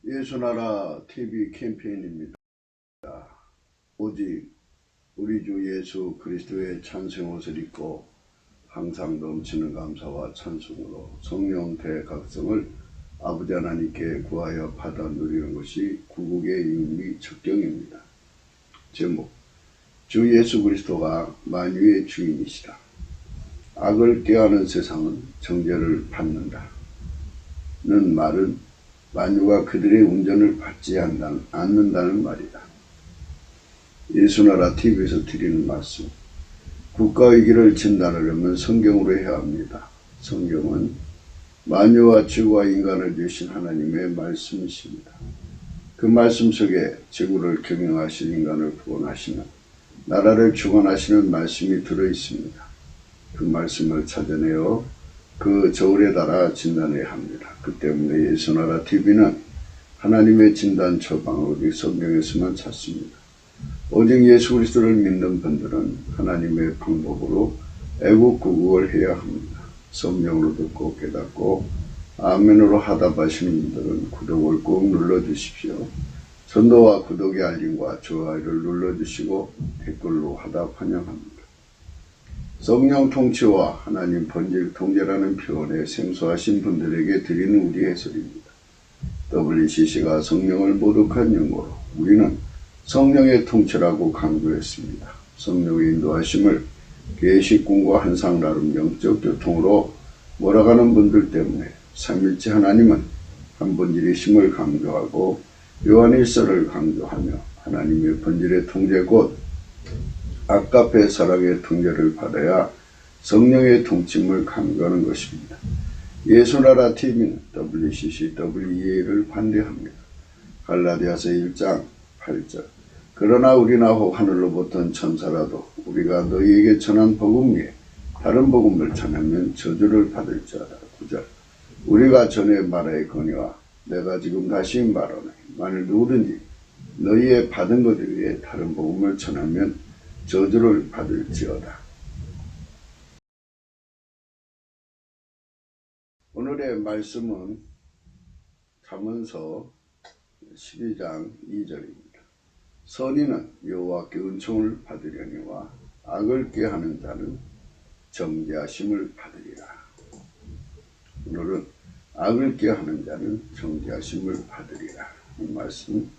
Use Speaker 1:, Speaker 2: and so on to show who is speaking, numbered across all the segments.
Speaker 1: 예수나라 TV 캠페인입니다. 오직 우리 주 예수 그리스도의 찬송 옷을 입고 항상 넘치는 감사와 찬송으로 성령 대각성을 아버지 하나님께 구하여 받아 누리는 것이 구국의 의미 적경입니다. 제목: 주 예수 그리스도가 만유의 주인이시다. 악을 꾀하는 세상은 정죄를 받는다. 는 말은 만유가 그들의 운전을 받지 않는다는 말이다. 예수나라 TV에서 드리는 말씀: 국가위기를 진단하려면 성경으로 해야 합니다. 성경은 만유와 지구와 인간을 주신 하나님의 말씀이십니다. 그 말씀 속에 지구를 경영하신 인간을 구원하시는, 나라를 주관하시는 말씀이 들어있습니다. 그 말씀을 찾아내어 그 저울에 달아 진단해야 합니다. 그 때문에 예수나라 TV는 하나님의 진단 처방을 오직 성경에서만 찾습니다. 오직 예수 그리스도를 믿는 분들은 하나님의 방법으로 애국 구국을 해야 합니다. 성령으로 듣고 깨닫고 아멘으로 하답하시는 분들은 구독을 꼭 눌러주십시오. 전도와 구독의 알림과 좋아요를 눌러주시고 댓글로 하답 환영합니다. 성령 통치와 하나님 본질 통제라는 표현에 생소하신 분들에게 드리는 우리 해설입니다. WCC가 성령을 모독한 용어로 우리는 성령의 통치라고 강조했습니다. 성령의 인도하심을 계시꾼과 한상 나름 영적 교통으로 몰아가는 분들 때문에 삼일째 하나님은 한 본질이심을 강조하고 요한일서를 강조하며 하나님의 본질의 통제 곧 아까페 사랑의 통제를 받아야 성령의 통침을 강조하는 것입니다. 예수나라 TV는 WCC, WEA를 반대합니다. 갈라디아서 1장 8절: 그러나 우리나 혹 하늘로부터 천사라도 우리가 너희에게 전한 복음 위에 다른 복음을 전하면 저주를 받을 자라. 9절: 우리가 전에 말하였거니와 내가 지금 다시 말하노니 만일 누구든지 너희의 받은 것 위에 다른 복음을 전하면 저주를 받을지어다. 오늘의 말씀은 잠언서 12장 2절입니다. 선인은 여호와께 은총을 받으려니와 악을 꾀하는 자는 정죄하심을 받으리라. 오늘은 악을 꾀하는 자는 정죄하심을 받으리라. 이 말씀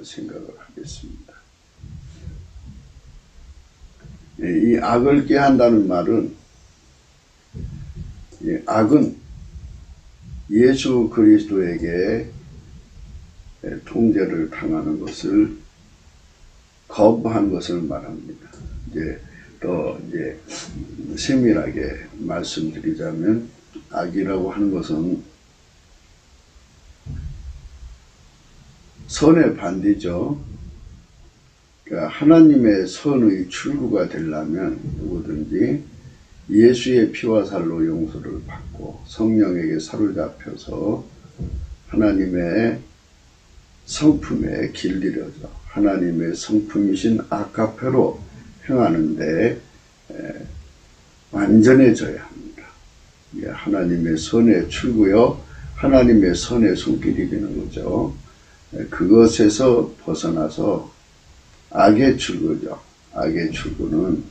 Speaker 1: 생각을 하겠습니다. 이 악을 꾀한다는 말은, 악은 예수 그리스도에게 통제를 당하는 것을 거부한 것을 말합니다. 더 세밀하게 말씀드리자면, 악이라고 하는 것은 선의 반대죠. 그러니까 하나님의 선의 출구가 되려면 누구든지 예수의 피와 살로 용서를 받고 성령에게 사로잡혀서 하나님의 성품에 길들여져 하나님의 성품이신 아카페로 행하는데 완전해져야 합니다. 하나님의 선의 출구요, 하나님의 선의 손길이 되는 거죠. 그것에서 벗어나서 악의 출구죠. 악의 출구는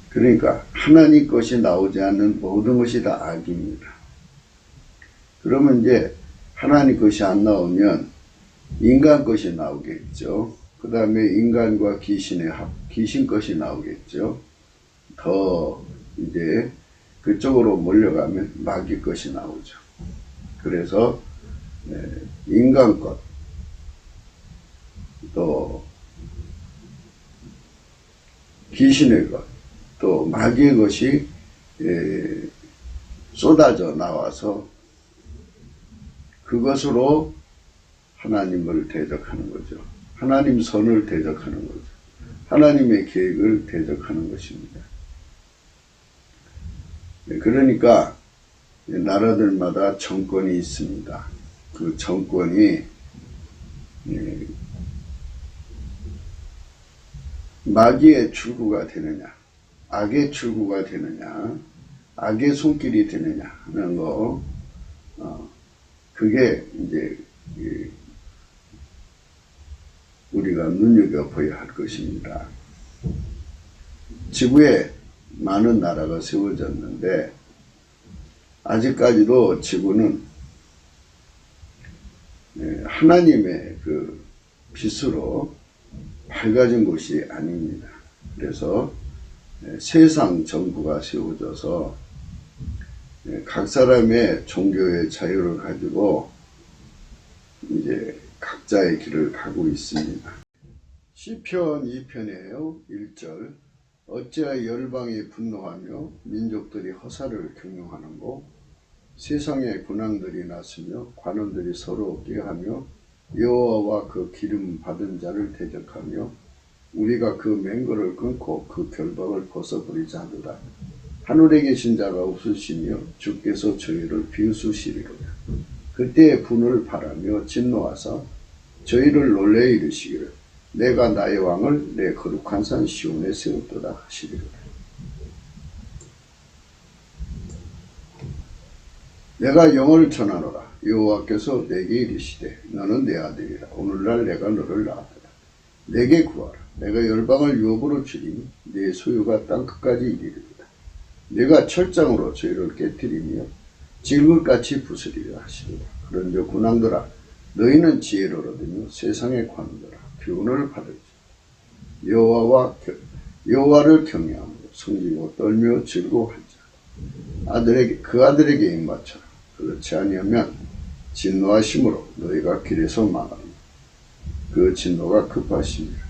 Speaker 1: 그러니까 하나님 것이 나오지 않는 모든 것이 다 악입니다. 그러면 이제 하나님 것이 안 나오면 인간 것이 나오겠죠. 그 다음에 인간과 귀신 것이 나오겠죠. 더 이제 그쪽으로 몰려가면 마귀 것이 나오죠. 그래서 인간 것, 또 귀신의 것, 또 마귀의 것이 쏟아져 나와서 그것으로 하나님을 대적하는 거죠. 하나님 선을 대적하는 거죠. 하나님의 계획을 대적하는 것입니다. 그러니까 나라들마다 정권이 있습니다. 그 정권이 마귀의 출구가 되느냐, 악의 출구가 되느냐, 악의 손길이 되느냐 하는 거, 그게 이제 우리가 눈여겨봐야 할 것입니다. 지구에 많은 나라가 세워졌는데 아직까지도 지구는 하나님의 그 빛으로 밝아진 곳이 아닙니다. 그래서 세상 정부가 세워져서 각 사람의 종교의 자유를 가지고 이제 각자의 길을 가고 있습니다. 시편 2편이에요. 1절. 어찌하여 열방이 분노하며 민족들이 허사를 경영하는고 세상의 군왕들이 났으며 관원들이 서로 꾀하며 여호와와 그 기름 받은 자를 대적하며 우리가 그 맹거를 끊고 그 결박을 벗어버리자 하도다. 하늘에 계신 자가 웃으시며 주께서 저희를 비웃으시리로다. 그때의 분을 바라며 진노하사 저희를 놀래 이르시기를 내가 나의 왕을 내 거룩한 산 시온에 세웠도다 하시리로다. 내가 영을 전하노라. 여호와께서 내게 이르시되 너는 내 아들이라. 오늘날 내가 너를 낳았도다. 내게 구하라. 내가 열방을 유업으로 주리니 내 소유가 땅끝까지 이르리로다. 내가 철장으로 저희를 깨뜨리며 질글같이 부수리라 하시리라. 그런즉 군왕들아 너희는 지혜를 얻으며 세상의 관원들아 교훈을 받을지. 여호와를 경외하며 섬기고 떨며 즐거워할자. 그 아들에게 입맞춰라. 그렇지 아니하면 진노하심으로 너희가 길에서 망하리니 그 진노가 급하심이라.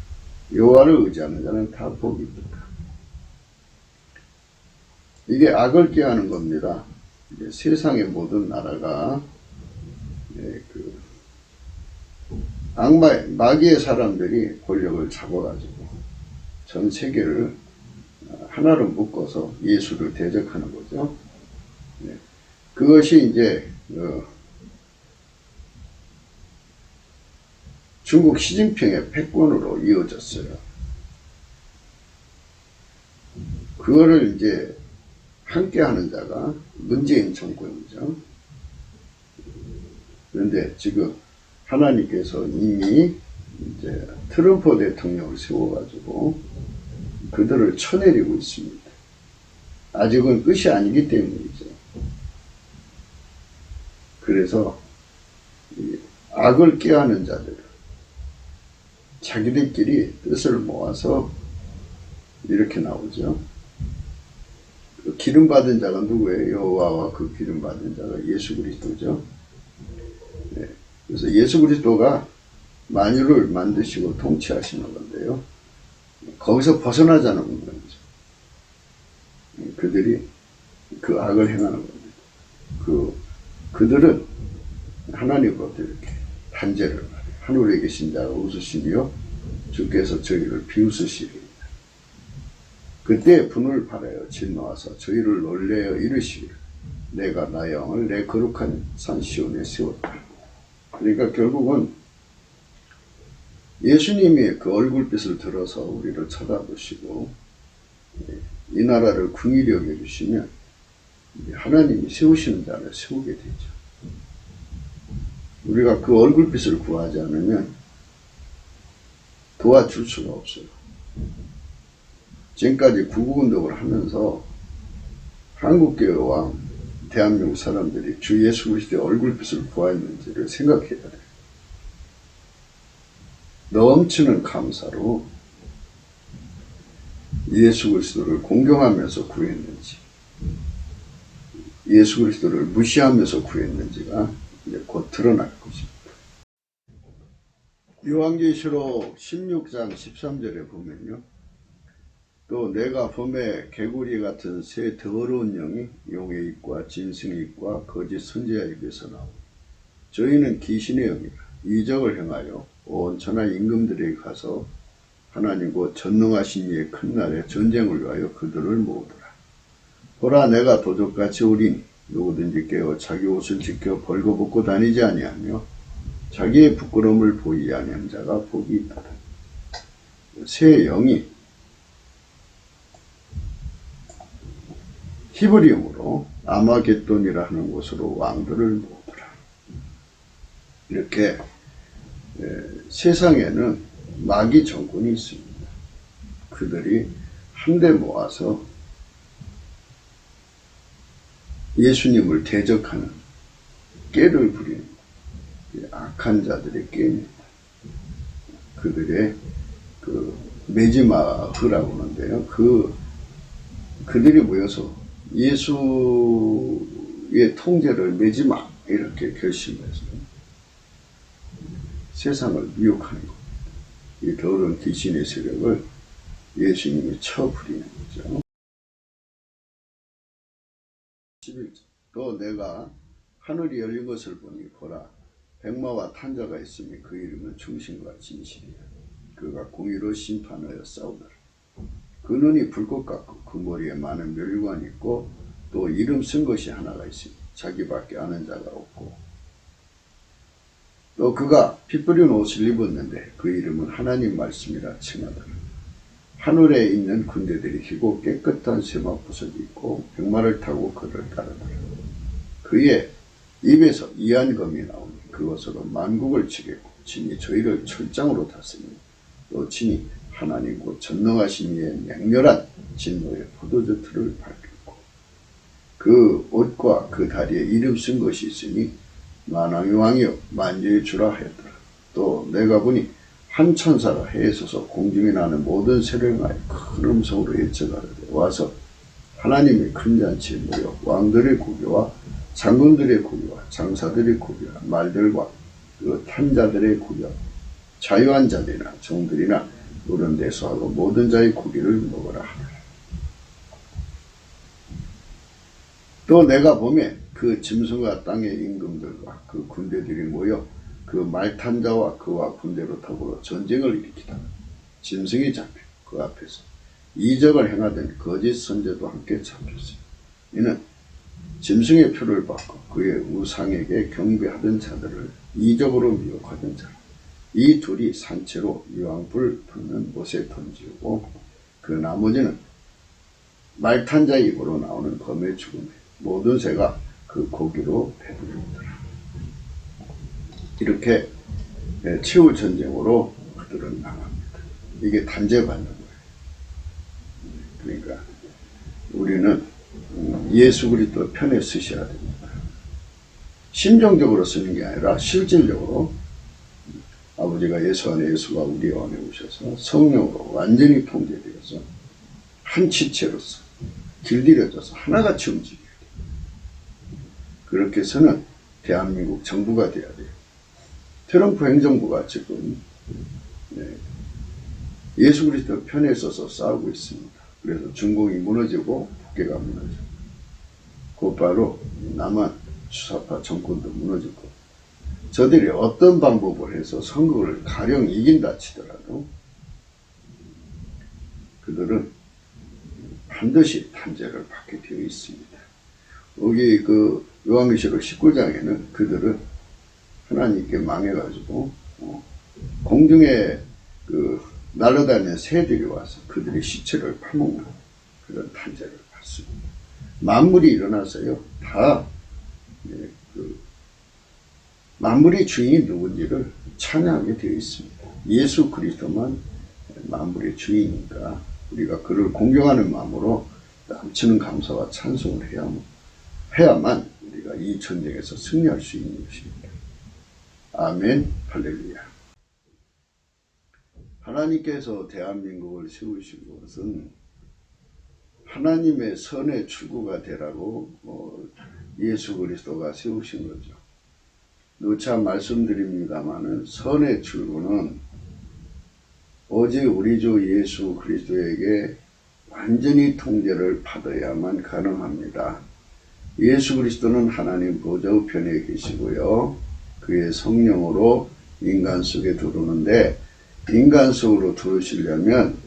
Speaker 1: 여호와를 의지하는 자는 다 복이 있다. 이게 악을 꾀하는 겁니다. 이제 세상의 모든 나라가 악마의 마귀의 사람들이 권력을 잡아가지고 전 세계를 하나로 묶어서 예수를 대적하는 거죠. 그것이 이제 중국 시진핑의 패권으로 이어졌어요. 그거를 이제 함께하는 자가 문재인 정권이죠. 그런데 지금 하나님께서 이미 이제 트럼프 대통령을 세워가지고 그들을 쳐내리고 있습니다. 아직은 끝이 아니기 때문이죠. 그래서 악을 꾀하는 자들, 자기들끼리 뜻을 모아서 이렇게 나오죠. 그 기름 받은 자가 누구예요? 여호와와 그 기름 받은 자가 예수 그리스도죠. 네. 그래서 예수 그리스도가 만유를 만드시고 통치하시는 건데요. 거기서 벗어나자는 거죠. 그들이 그 악을 행하는 겁니다. 그들은 하나님으로부터 이렇게 단죄를 말해요. 하늘에 계신 자가 웃으시며 주께서 저희를 비웃으시리이다. 그때 분을 바라여 진노하사 저희를 놀래어 이르시기를 내가 나의 왕을 내 거룩한 산 시온에 세웠다. 그러니까 결국은 예수님이 그 얼굴빛을 들어서 우리를 쳐다보시고 이 나라를 긍휼히 여겨주시면 하나님이 세우시는 자를 세우게 되죠. 우리가 그 얼굴빛을 구하지 않으면 도와줄 수가 없어요. 지금까지 구국운동을 하면서 한국교회와 대한민국 사람들이 주 예수 그리스도의 얼굴빛을 구하였는지를 생각해야 돼요. 넘치는 감사로 예수 그리스도를 공경하면서 구했는지 예수 그리스도를 무시하면서 구했는지가 이제 곧 드러날 것입니다. 요한계시록 16장 13절에 보면요. 또 내가 범에 개구리 같은 새 더러운 영이 용의 입과 짐승의 입과 거짓 선지자의 입에서 나오고 저희는 귀신의 영이라 이적을 행하여 온 천하 임금들에게 가서 하나님과 전능하신 이의 큰 날에 전쟁을 위하여 그들을 모으더라. 보라 내가 도적같이 오리니 누구든지 깨어 자기 옷을 지켜 벌거벗고 다니지 아니하며 자기의 부끄러움을 보이지 아니한 자가 복이 있다. 새 영이 히브리어로 아마겟돈이라 하는 곳으로 왕들을 모으더라. 이렇게 세상에는 마귀 정권이 있습니다. 그들이 한데 모아서 예수님을 대적하는 꾀를 부리는 악한 자들의 꾀입니다. 그들의 메지마흐라고 하는데요. 그들이 모여서 예수의 통제를 메지마 이렇게 결심해서 세상을 미혹하는 겁니다. 이 더러운 귀신의 세력을 예수님이 쳐부리는 거죠. 11절. 또 내가 하늘이 열린 것을 보니 보라 백마와 탄자가 있으니 그 이름은 충신과 진실이라. 그가 공의로 심판하여 싸우더라. 그 눈이 불꽃 같고 그 머리에 많은 멸관이 있고 또 이름 쓴 것이 하나가 있으니 자기밖에 아는 자가 없고 또 그가 피 뿌린 옷을 입었는데 그 이름은 하나님 말씀이라 칭하더라. 하늘에 있는 군대들이 희고 깨끗한 세마포석이 있고 백마를 타고 그를 따르더라. 그의 입에서 이한검이 나오니 그것으로 만국을 치겠고 진이 저희를 철장으로 탔으니 또 진이 하나님 곧 전능하신 이의 맹렬한 진노의 포도주 틀을 밝혔고 그 옷과 그 다리에 이름 쓴 것이 있으니 만왕의 왕이여 만주의 주라 하였더라. 또 내가 보니 한 천사가 해에 서서 공중에 나는 모든 세력하여 큰 음성으로 외쳐가르되 와서 하나님의 큰 잔치에 모여 왕들의 고기와 장군들의 고기와 장사들의 고기와 말들과 그 탄자들의 고기와 자유한 자들이나 종들이나 노른 데서 하고 모든 자의 고기를 먹으라 하더라. 또 내가 보면 그 짐승과 땅의 임금들과 그 군대들이 모여 그 말탄자와 그와 군대로 더불어 전쟁을 일으키다가 짐승이 잡혀 그 앞에서 이적을 행하던 거짓 선제도 함께 잡혔어요. 이는 짐승의 표를 받고 그의 우상에게 경배하던 자들을 이적으로 미혹하던 자라. 이 둘이 산채로 유황불 붙는 못에 던지고 그 나머지는 말탄자의 입으로 나오는 검의 죽음에 모든 새가 그 고기로 배부르더라. 이렇게 최후 전쟁으로 그들은 나갑니다. 이게 단죄받는 거예요. 그러니까 우리는 예수 그리스도 편에 서셔야 됩니다. 심정적으로 쓰는 게 아니라 실질적으로 아버지가 예수 안에 예수가 우리 안에 오셔서 성령으로 완전히 통제되어서 한 지체로서 길들여져서 하나같이 움직여야 돼요. 그렇게 해서는 대한민국 정부가 돼야 돼요. 트럼프 행정부가 지금 예수 그리스도 편에 서서 싸우고 있습니다. 그래서 중공이 무너지고 북괴가 무너지고 곧바로 남한 주사파 정권도 무너지고 저들이 어떤 방법을 해서 선거를 가령 이긴다 치더라도 그들은 반드시 단죄를 받게 되어 있습니다. 여기 그 요한계시록 19장에는 그들은 하나님께 망해가지고 공중에 그 날아다니는 새들이 와서 그들의 시체를 파먹는 그런 단죄를 받습니다. 만물이 일어나서요 다 만물의 주인이 누군지를 찬양하게 되어 있습니다. 예수 그리스도만 만물의 주인이니까 우리가 그를 공경하는 마음으로 넘치는 감사와 찬송을 해야만 우리가 이 전쟁에서 승리할 수 있는 것입니다. 아멘, 할렐루야. 하나님께서 대한민국을 세우신 것은 하나님의 선의 출구가 되라고 예수 그리스도가 세우신 거죠. 누차 말씀드립니다마는 선의 출구는 오직 우리 주 예수 그리스도에게 완전히 통제를 받아야만 가능합니다. 예수 그리스도는 하나님 보좌 우편에 계시고요. 그의 성령으로 인간 속에 들어오는데 인간 속으로 들어오시려면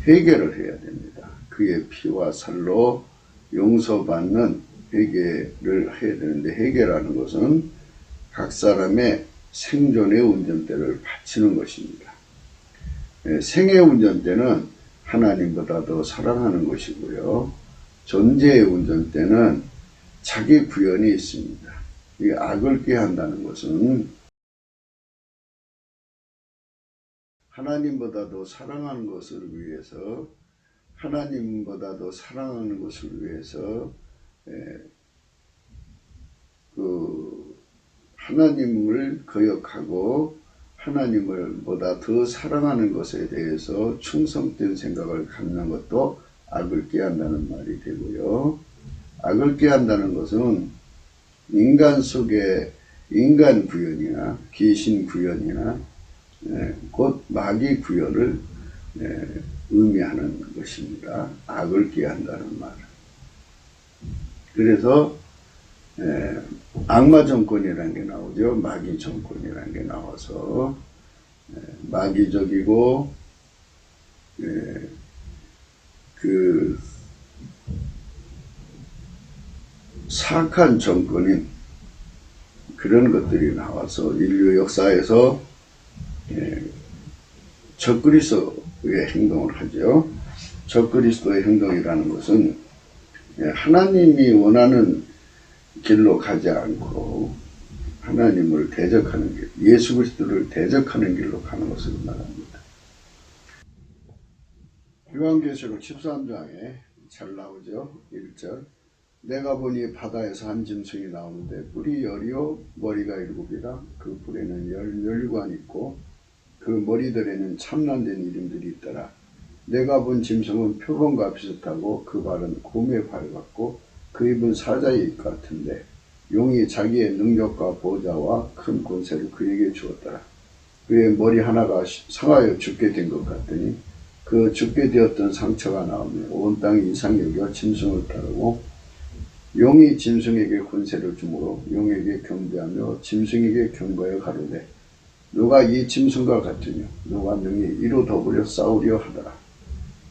Speaker 1: 회개를 해야 됩니다. 그의 피와 살로 용서받는 회개를 해야 되는데 회개라는 것은 각 사람의 생존의 운전대를 바치는 것입니다. 생의 운전대는 하나님보다 더 사랑하는 것이고요. 존재의 운전대는 자기 구현이 있습니다. 이 악을 꾀한다는 것은 하나님보다도 사랑하는 것을 위해서, 하나님보다도 사랑하는 것을 위해서 하나님을 거역하고 하나님을 보다 더 사랑하는 것에 대해서 충성된 생각을 갖는 것도 악을 꾀한다는 말이 되고요. 악을 꾀한다는 것은 인간 속에 인간 구현이나 귀신 구현이나 곧 마귀 구현을 의미하는 것입니다. 악을 꾀한다는 말은. 그래서 악마 정권이라는 게 나오죠. 마귀 정권이라는 게 나와서 마귀적이고 그 사악한 정권인 그런 것들이 나와서 인류 역사에서 적그리스도의 행동을 하죠. 적그리스도의 행동이라는 것은 하나님이 원하는 길로 가지 않고 하나님을 대적하는 길, 예수 그리스도를 대적하는 길로 가는 것을 말합니다. 요한계시록 13장에 잘 나오죠. 1절. 내가 보니 바다에서 한 짐승이 나오는데 뿔이 10이요 머리가 7이라. 그 뿔에는 10멸관이 있고 그 머리들에는 참난된 이름들이 있더라. 내가 본 짐승은 표범과 비슷하고 그 발은 곰의 발 같고 그 입은 사자의 입 같은데 용이 자기의 능력과 보좌와 큰 권세를 그에게 주었더라. 그의 머리 하나가 상하여 죽게 된 것 같더니 그 죽게 되었던 상처가 나오며 온 땅이 이상히 여겨 짐승을 따르고 용이 짐승에게 권세를 주므로 용에게 경배하며 짐승에게 경배하여 가로되 누가 이 짐승과 같으며 누가 능히 이로 더불어 싸우려 하더라.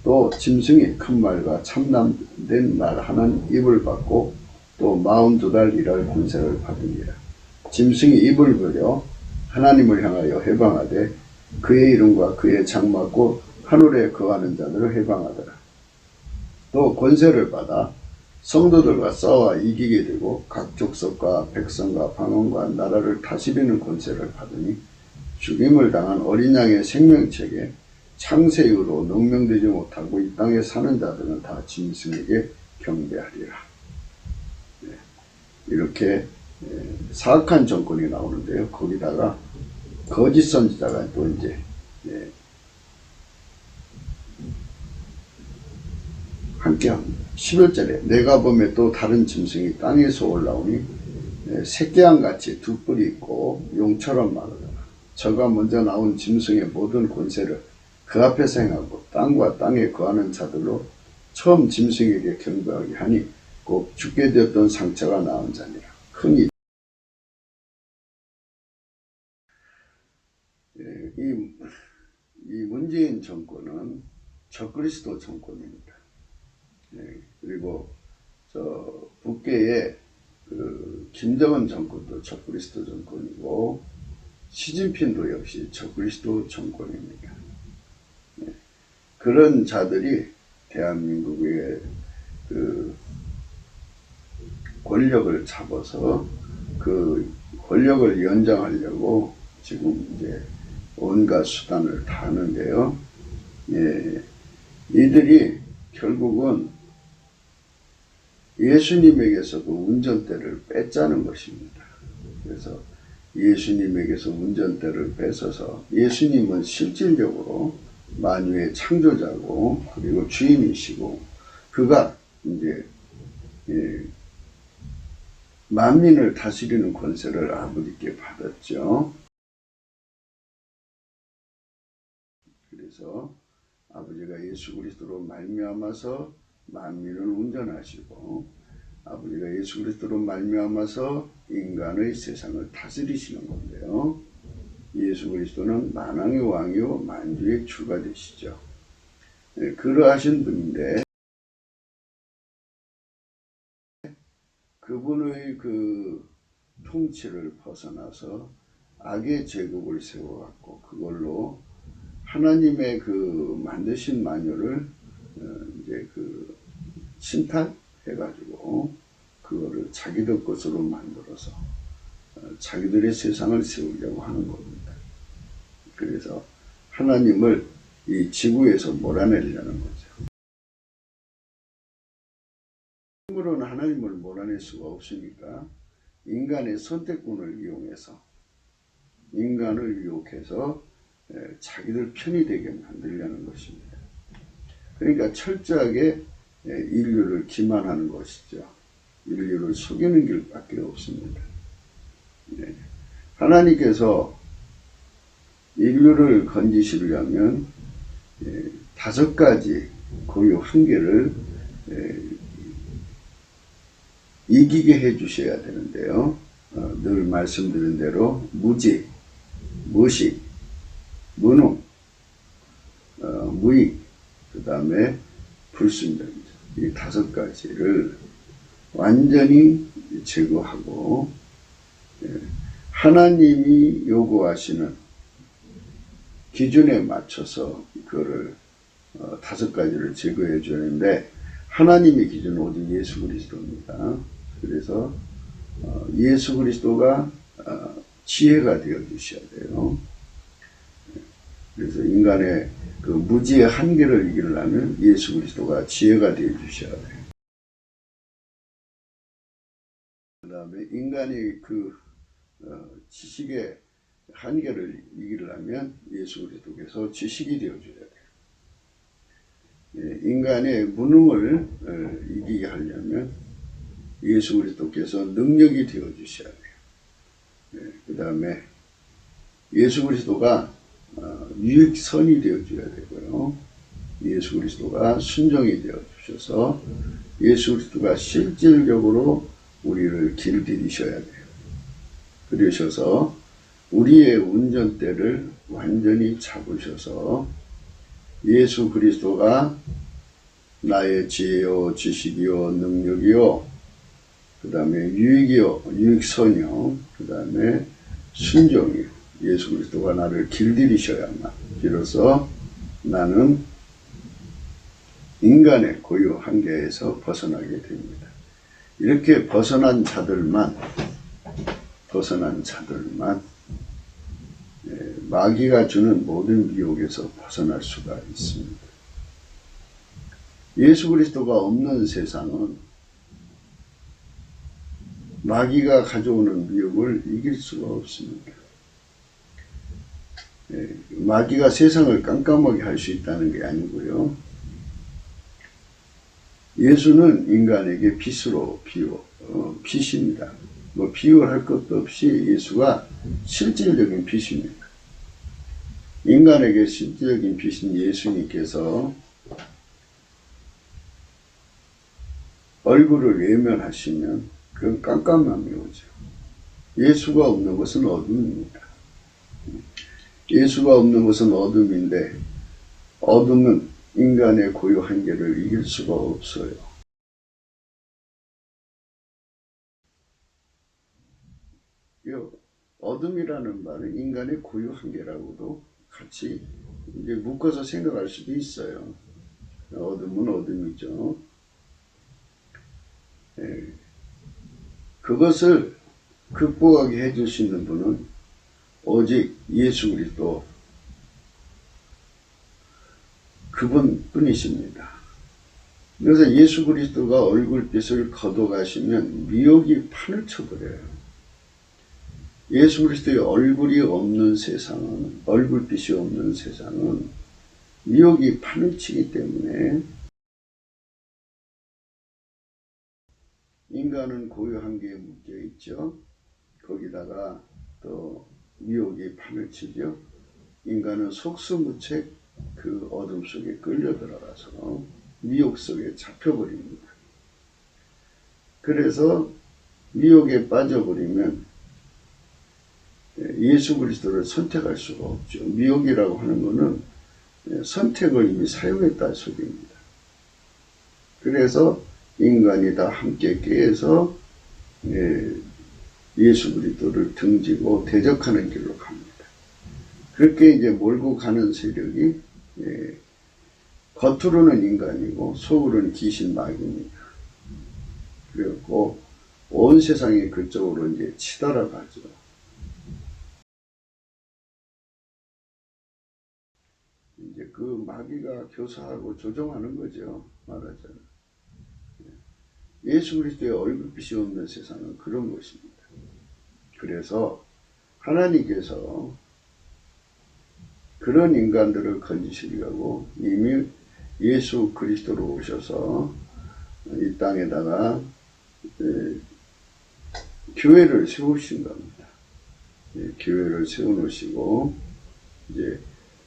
Speaker 1: 또 짐승이 큰 말과 참남된 말 하나는 입을 받고 또 42달 일할 권세를 받으니라. 짐승이 입을 벌여 하나님을 향하여 해방하되 그의 이름과 그의 장막고 하늘에 거하는 자들을 해방하더라. 또 권세를 받아 성도들과 싸워 이기게 되고 각 족속과 백성과 방언과 나라를 다스리는 권세를 받으니 죽임을 당한 어린 양의 생명책에 창세 이후로 능명되지 못하고 이 땅에 사는 자들은 다 짐승에게 경배하리라. 이렇게 사악한 정권이 나오는데요. 거기다가 거짓 선지자가 또 이제 함께합니다. 11절에 내가 보매 또 다른 짐승이 땅에서 올라오니 새끼양같이 두 뿔이 있고 용처럼 마르더라. 저가 먼저 나온 짐승의 모든 권세를 그 앞에서 행하고 땅과 땅에 거하는 자들로 처음 짐승에게 경배하게 하니 곧 죽게 되었던 상처가 나온 자니라. 흔히 이 문재인 정권은 적그리스도 정권입니다. 그리고 저 북계의 그 김정은 정권도 적그리스도 정권이고 시진핑도 역시 적그리스도 정권입니다. 그런 자들이 대한민국의 그 권력을 잡아서 그 권력을 연장하려고 지금 이제 온갖 수단을 다 하는데요. 이들이 결국은 예수님에게서도 운전대를 뺐자는 것입니다. 그래서 예수님에게서 운전대를 뺏어서 예수님은 실질적으로 만유의 창조자고 그리고 주인이시고 그가 이제 만민을 다스리는 권세를 아버지께 받았죠. 그래서 아버지가 예수 그리스도로 말미암아서 만민을 운전하시고 아버지가 예수 그리스도로 말미암아서 인간의 세상을 다스리시는 건데요. 예수 그리스도는 만왕의 왕이요 만주의 주가 되시죠. 그러하신 분인데 그분의 그 통치를 벗어나서 악의 제국을 세워갖고 그걸로 하나님의 그 만드신 만유를 이제 그 침탈해가지고 그거를 자기들 것으로 만들어서 자기들의 세상을 세우려고 하는 겁니다. 그래서 하나님을 이 지구에서 몰아내려는 거죠. 힘으로는 하나님을 몰아낼 수가 없으니까 인간의 선택권을 이용해서 인간을 유혹해서 자기들 편이 되게 만들려는 것입니다. 그러니까 철저하게 인류를 기만하는 것이죠. 인류를 속이는 길밖에 없습니다. 하나님께서 인류를 건지시려면 5가지 고유 한계를 이기게 해 주셔야 되는데요. 늘 말씀드린 대로 무지, 무식, 무능, 무익, 그 다음에 불순종이죠. 이 5가지를 완전히 제거하고 하나님이 요구하시는 기준에 맞춰서 그거를 5가지를 제거해 주는데 하나님의 기준은 오직 예수 그리스도입니다. 그래서 예수 그리스도가 지혜가 되어 주셔야 돼요. 그래서 인간의 그 무지의 한계를 이기려면 예수 그리스도가 지혜가 되어 주셔야 돼요. 그 다음에 인간이 그 지식의 한계를 이기려면 예수 그리스도께서 지식이 되어 줘야 돼요. 인간의 무능을 이기게 하려면 예수 그리스도께서 능력이 되어 주셔야 돼요. 그 다음에 예수 그리스도가 유익선이 되어 줘야 되고요. 예수 그리스도가 순종이 되어 주셔서 예수 그리스도가 실질적으로 우리를 길들이셔야 돼요. 그러셔서 우리의 운전대를 완전히 잡으셔서 예수 그리스도가 나의 지혜요, 지식이요, 능력이요, 그 다음에 유익이요, 유익선이요, 그 다음에 순종이요. 예수 그리스도가 나를 길들이셔야만 비로소 나는 인간의 고유 한계에서 벗어나게 됩니다. 이렇게 벗어난 자들만 마귀가 주는 모든 미혹에서 벗어날 수가 있습니다. 예수 그리스도가 없는 세상은 마귀가 가져오는 미혹을 이길 수가 없습니다. 마귀가 세상을 깜깜하게 할 수 있다는 게 아니고요. 예수는 인간에게 빛으로 빛입니다. 뭐 비유할 것도 없이 예수가 실질적인 빛입니다. 인간에게 실질적인 빛인 예수님께서 얼굴을 외면하시면 그건 깜깜함이 오죠. 예수가 없는 것은 어둠입니다. 예수가 없는 것은 어둠인데 어둠은 인간의 고유 한계를 이길 수가 없어요. 어둠이라는 말은 인간의 고유 한계라고도 같이 이제 묶어서 생각할 수도 있어요. 어둠은 어둠이죠. 그것을 극복하게 해줄 수 있는 분은 오직 예수 그리스도 그분뿐이십니다. 그래서 예수 그리스도가 얼굴빛을 거둬가시면 미혹이 판을 쳐버려요. 예수 그리스도의 얼굴이 없는 세상은, 얼굴빛이 없는 세상은 미혹이 판을 치기 때문에 인간은 고유 한계에 묶여 있죠. 거기다가 또 미혹이 판을 치죠. 인간은 속수무책 그 어둠 속에 끌려 들어가서 미혹 속에 잡혀버립니다. 그래서 미혹에 빠져버리면 예수 그리스도를 선택할 수가 없죠. 미혹이라고 하는 것은 선택을 이미 사용했다는 소리입니다. 그래서 인간이 다 함께 깨어서 예수 그리스도를 등지고 대적하는 길로 갑니다. 그렇게 이제 몰고 가는 세력이 겉으로는 인간이고 속으로는 귀신 마귀입니다. 그래갖고 온 세상이 그쪽으로 이제 치달아 가죠. 이제 그 마귀가 교사하고 조종하는 거죠. 말하자면. 예수 그리스도의 얼굴빛이 없는 세상은 그런 것입니다. 그래서 하나님께서 그런 인간들을 건지시려고 이미 예수 그리스도로 오셔서 이 땅에다가 교회를 세우신 겁니다. 교회를 세워놓으시고 이제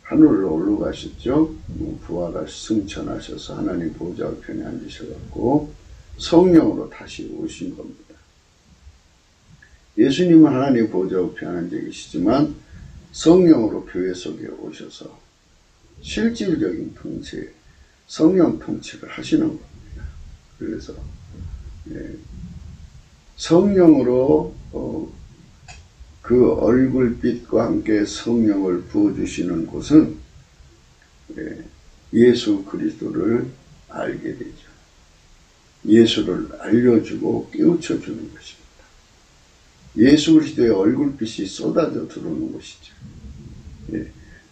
Speaker 1: 하늘로 올라가셨죠. 부활하 승천하셔서 하나님 보좌 우편에 앉으셔갖고 성령으로 다시 오신 겁니다. 예수님은 하나님 보좌 우편에 앉아 계시지만 성령으로 교회 속에 오셔서 실질적인 통치, 성령 통치를 하시는 겁니다. 그래서 성령으로 그 얼굴빛과 함께 성령을 부어주시는 곳은 예수 그리스도를 알게 되죠. 예수를 알려주고 깨우쳐주는 것입니다. 예수 그리스도의 얼굴빛이 쏟아져 들어오는 것이죠.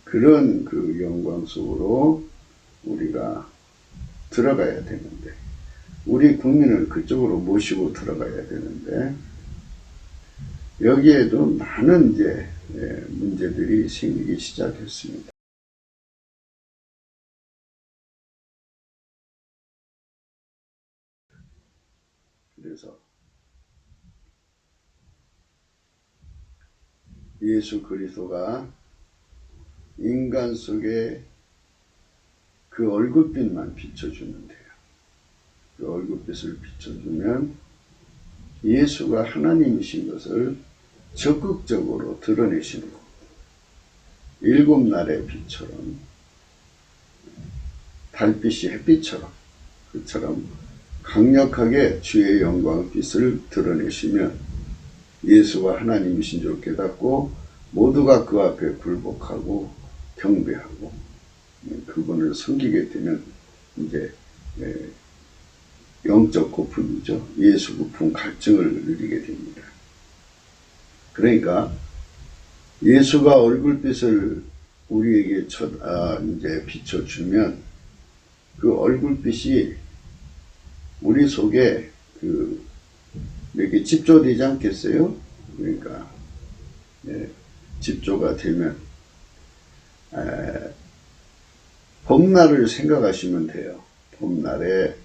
Speaker 1: 그런 그 영광 속으로 우리가 들어가야 되는데, 우리 국민을 그쪽으로 모시고 들어가야 되는데, 여기에도 많은 이제 문제들이 생기기 시작했습니다. 그래서 예수 그리스도가 인간 속에 그 얼굴빛만 비춰주는데요. 그 얼굴빛을 비춰주면 예수가 하나님이신 것을 적극적으로 드러내시는 겁니다. 일곱 날의 빛처럼, 달빛이 햇빛처럼, 그처럼 강력하게 주의 영광의 빛을 드러내시면 예수가 하나님이신 줄 깨닫고 모두가 그 앞에 굴복하고 경배하고 그분을 섬기게 되는 이제 영적 고품이죠. 예수 고품 갈증을 누리게 됩니다. 그러니까 예수가 얼굴빛을 우리에게 이제 비춰주면 그 얼굴빛이 우리 속에 이렇게 집조되지 않겠어요? 그러니까 집조가 되면 봄날을 생각하시면 돼요. 봄날에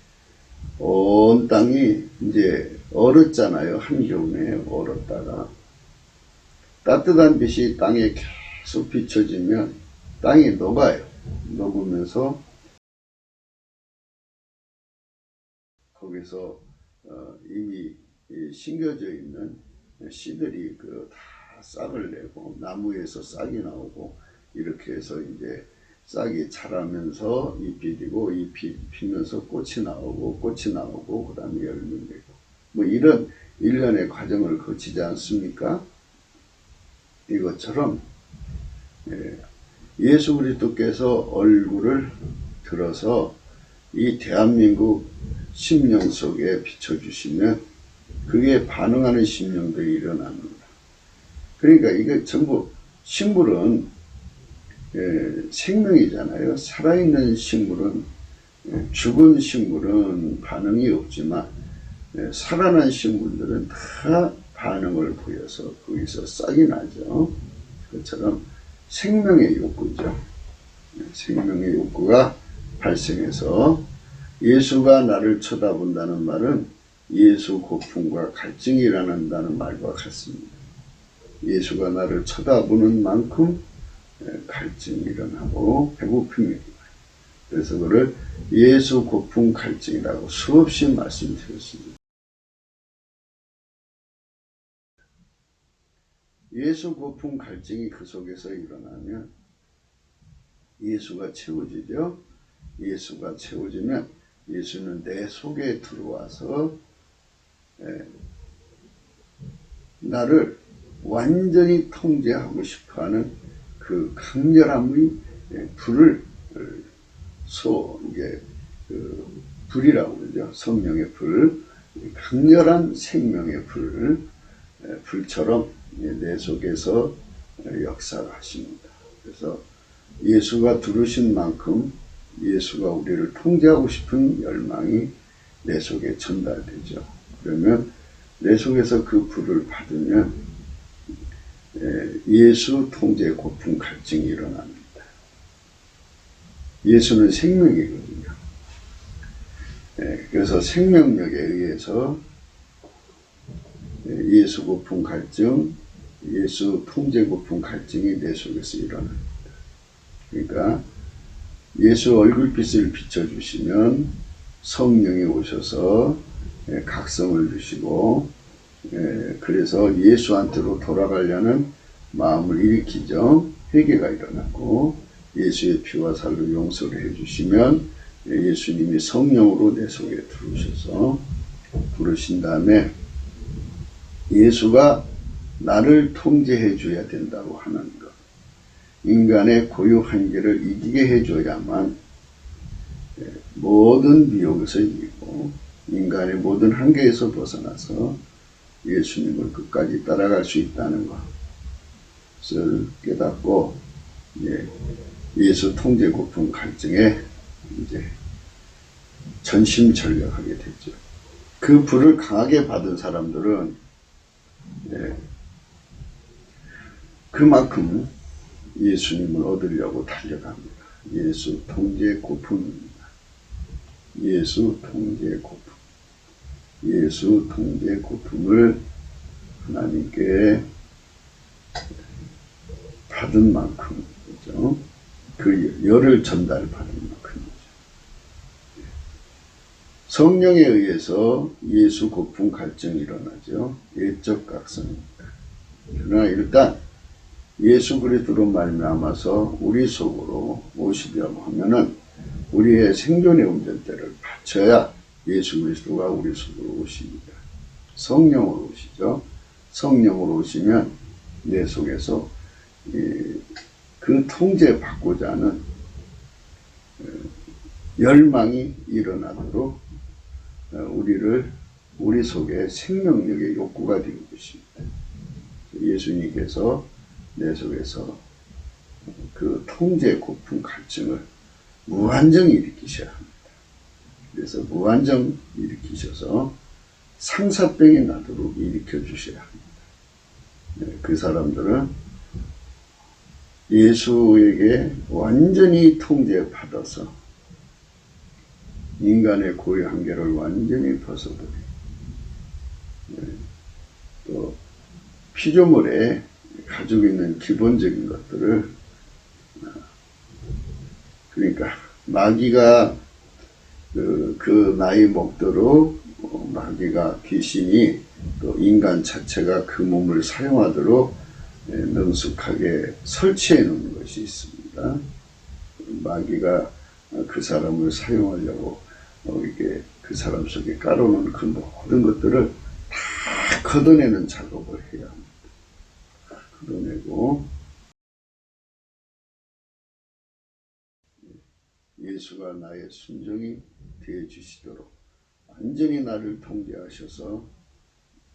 Speaker 1: 온 땅이 이제 얼었잖아요. 한겨울에 얼었다가 따뜻한 빛이 땅에 계속 비춰지면 땅이 녹아요. 녹으면서 거기서 이미 심겨져 있는 씨들이 다 싹을 내고 나무에서 싹이 나오고 이렇게 해서 이제 싹이 자라면서 잎이 되고 잎이 피면서 꽃이 나오고 그 다음에 열매 되고 뭐 이런 일련의 과정을 거치지 않습니까? 이것처럼 예수 그리스도께서 얼굴을 들어서 이 대한민국 심령 속에 비춰주시면 그게 반응하는 심령들이 일어납니다. 그러니까 이게 전부 식물은 생명이잖아요. 살아있는 식물은 죽은 식물은 반응이 없지만 살아난 식물들은 다 반응을 보여서 거기서 싹이 나죠. 그것처럼 생명의 욕구죠. 생명의 욕구가 발생해서 예수가 나를 쳐다본다는 말은 예수 고품과 갈증이 일어난다는 말과 같습니다. 예수가 나를 쳐다보는 만큼 갈증이 일어나고 배고픔이 일어나요. 그래서 그를 예수 고품 갈증이라고 수없이 말씀드렸습니다. 예수 고품 갈증이 그 속에서 일어나면 예수가 채워지죠. 예수가 채워지면 예수는 내 속에 들어와서 나를 완전히 통제하고 싶어하는 그 강렬함의 불을 이게 불이라고 그러죠. 성령의 불, 강렬한 생명의 불처럼 내 속에서 역사를 하십니다. 그래서 예수가 두르신 만큼 예수가 우리를 통제하고 싶은 열망이 내 속에 전달되죠. 그러면 내 속에서 그 불을 받으면 예수 통제 고품 갈증이 일어납니다. 예수는 생명이거든요. 그래서 생명력에 의해서 예수 고품 갈증, 예수 통제 고품 갈증이 내 속에서 일어납니다. 그러니까 예수 얼굴빛을 비춰주시면 성령이 오셔서 각성을 주시고 그래서 예수한테로 돌아가려는 마음을 일으키죠. 회개가 일어나고 예수의 피와 살로 용서를 해주시면 예수님이 성령으로 내 속에 들어오셔서 부르신 다음에 예수가 나를 통제해 줘야 된다고 하는 것. 인간의 고유 한계를 이기게 해줘야만 모든 미혹에서 이기고 인간의 모든 한계에서 벗어나서 예수님을 끝까지 따라갈 수 있다는 것을 깨닫고 예수 통제 고품 갈증에 이제 전심전력하게 됐죠. 그 불을 강하게 받은 사람들은 그만큼 예수님을 얻으려고 달려갑니다. 예수 통제 고품입니다. 예수 통제 고품. 예수 통제 고품을 하나님께 받은 만큼, 그죠? 그 열을 전달받은 만큼이죠. 성령에 의해서 예수 고품 갈증이 일어나죠. 예적 각성입니다. 그러나 일단 예수 그리스도로 말미암아서 우리 속으로 오시려고 하면은 우리의 생존의 운전대를 바쳐야 예수 그리스도가 우리 속으로 오십니다. 성령으로 오시죠. 성령으로 오시면 내 속에서 그 통제받고자 하는 열망이 일어나도록 우리 속에 생명력의 욕구가 되는 것입니다. 예수님께서 내 속에서 그 통제 고품 갈증을 무한정 일으키셔야 합니다. 그래서 무한정 일으키셔서 상사병이 나도록 일으켜 주셔야 합니다. 그 사람들은 예수에게 완전히 통제받아서 인간의 고유 한계를 완전히 벗어버리고 또 피조물에 가지고 있는 기본적인 것들을 그러니까 마귀가 그 나이 먹도록 마귀가 귀신이 또 인간 자체가 그 몸을 사용하도록 능숙하게 설치해 놓는 것이 있습니다. 마귀가 그 사람을 사용하려고 이게 그 사람 속에 깔아놓은 그 모든 것들을 다 걷어내는 작업을 해야 합니다. 걷어내고 예수가 나의 순종이 되어 주시도록 완전히 나를 통제하셔서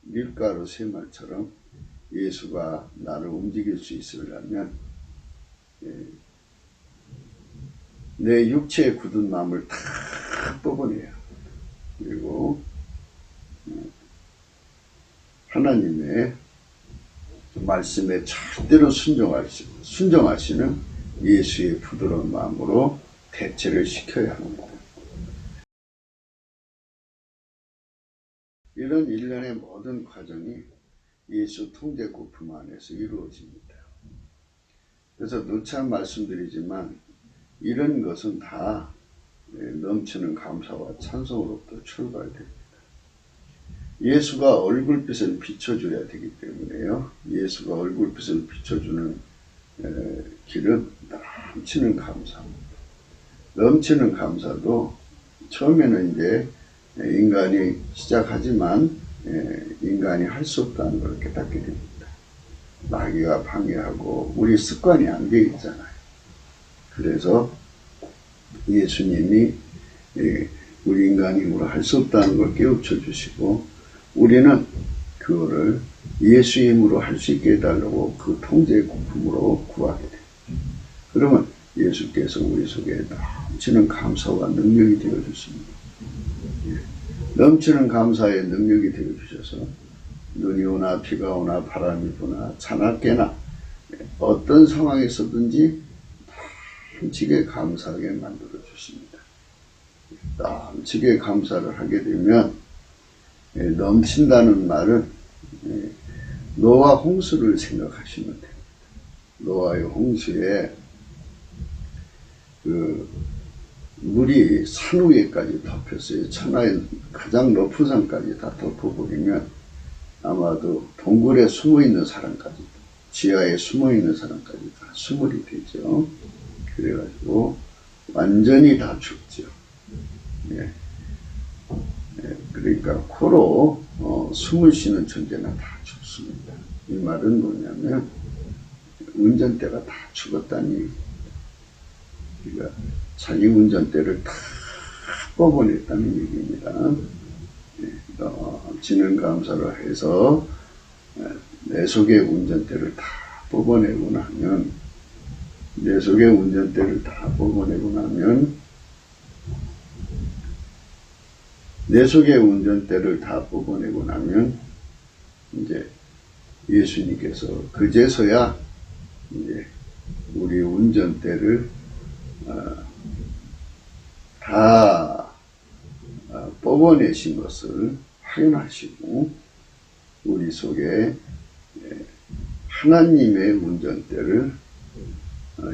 Speaker 1: 밀가루 새말처럼 예수가 나를 움직일 수 있으려면 내 육체에 굳은 마음을 다 뽑아내야 합니다. 그리고 하나님의 말씀에 절대로 순종하시는 예수의 부드러운 마음으로 대체를 시켜야 합니다. 이런 일련의 모든 과정이 예수 통제 고품 안에서 이루어집니다. 그래서 누차 말씀드리지만 이런 것은 다 넘치는 감사와 찬송으로부터 출발됩니다. 예수가 얼굴빛을 비춰줘야 되기 때문에요. 예수가 얼굴빛을 비춰주는 길은 넘치는 감사입니다. 넘치는 감사도 처음에는 이제 인간이 시작하지만 인간이 할 수 없다는 걸 깨닫게 됩니다. 마귀가 방해하고 우리 습관이 안 되어 있잖아요. 그래서 예수님이 우리 인간 힘으로 할 수 없다는 걸 깨우쳐 주시고 우리는 그거를 예수의 힘으로 할 수 있게 해달라고 그 통제의 고품으로 구하게 됩니다. 그러면 예수께서 우리 속에 넘치는 감사와 능력이 되어주십니다. 넘치는 감사의 능력이 되어주셔서 눈이 오나 비가 오나 바람이 부나 차낮게나 어떤 상황에서든지 넘치게 감사하게 만들어 주십니다. 넘치게 감사를 하게 되면 넘친다는 말은 노아 홍수를 생각하시면 됩니다. 노아의 홍수에 그 물이 산 위에까지 덮였어요. 천하의 가장 높은 산까지 다 덮어버리면 아마도 동굴에 숨어있는 사람까지, 지하에 숨어있는 사람까지 다 수몰이 되죠. 그래가지고 완전히 다 죽죠. 예. 그러니까 코로 숨을 쉬는 존재는 다 죽습니다. 이 말은 뭐냐면 운전대가 다 죽었다는 얘기입니다. 그러니까 자기 운전대를 다 뽑아냈다는 얘기입니다. 지는 감사를 해서 내 속의 운전대를 다 뽑아내고 나면, 내 속의 운전대를 다 뽑아내고 나면, 내 속의 운전대를 다 뽑아내고 나면, 이제 예수님께서 그제서야 이제 우리 운전대를 다 뽑아내신 것을 확인하시고 우리 속에 하나님의 운전대를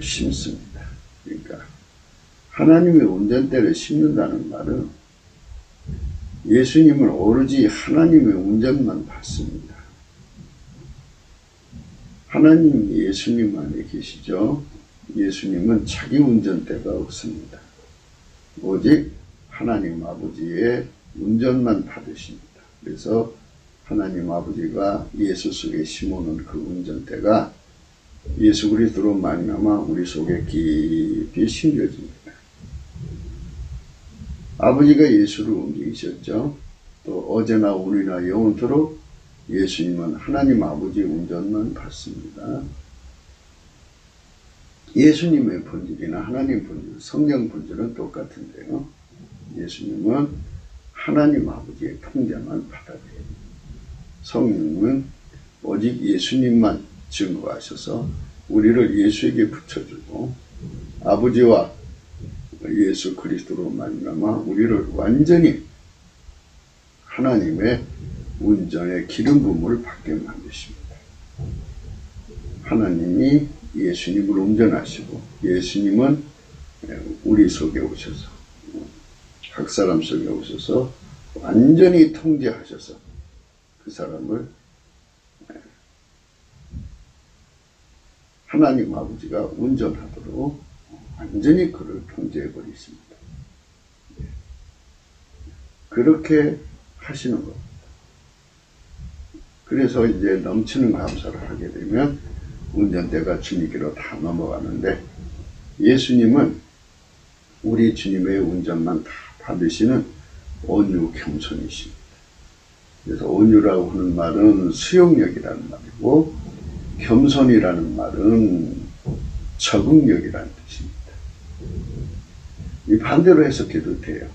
Speaker 1: 심습니다. 그러니까 하나님의 운전대를 심는다는 말은 예수님은 오로지 하나님의 운전만 받습니다. 하나님 예수님 안에 계시죠. 예수님은 자기 운전대가 없습니다. 오직 하나님 아버지의 운전만 받으십니다. 그래서 하나님 아버지가 예수 속에 심어놓은 그 운전대가 예수 그리스도로 말미암아 우리 속에 깊이 심겨집니다. 아버지가 예수를 움직이셨죠. 또 어제나 오늘이나 영원토록 예수님은 하나님 아버지의 운전만 받습니다. 예수님의 본질이나 하나님 본질, 성령 본질은 똑같은데요. 예수님은 하나님 아버지의 통제만 받아들입니다. 성령은 오직 예수님만 증거하셔서 우리를 예수에게 붙여주고 아버지와 예수 그리스도로 말미암아 우리를 완전히 하나님의 운전의 기름 부음을 받게 만드십니다. 하나님이 예수님을 운전하시고 예수님은 우리 속에 오셔서 각 사람 속에 오셔서 완전히 통제하셔서 그 사람을 하나님 아버지가 운전하도록 완전히 그를 통제해 버리십니다. 그렇게 하시는 겁니다. 그래서 이제 넘치는 감사를 하게 되면 운전대가 주님께로 다 넘어가는데 예수님은 우리 주님의 운전만 다 받으시는 온유 겸손이십니다. 그래서 온유라고 하는 말은 수용력이라는 말이고 겸손이라는 말은 적응력이라는 뜻입니다. 이 반대로 해석해도 돼요.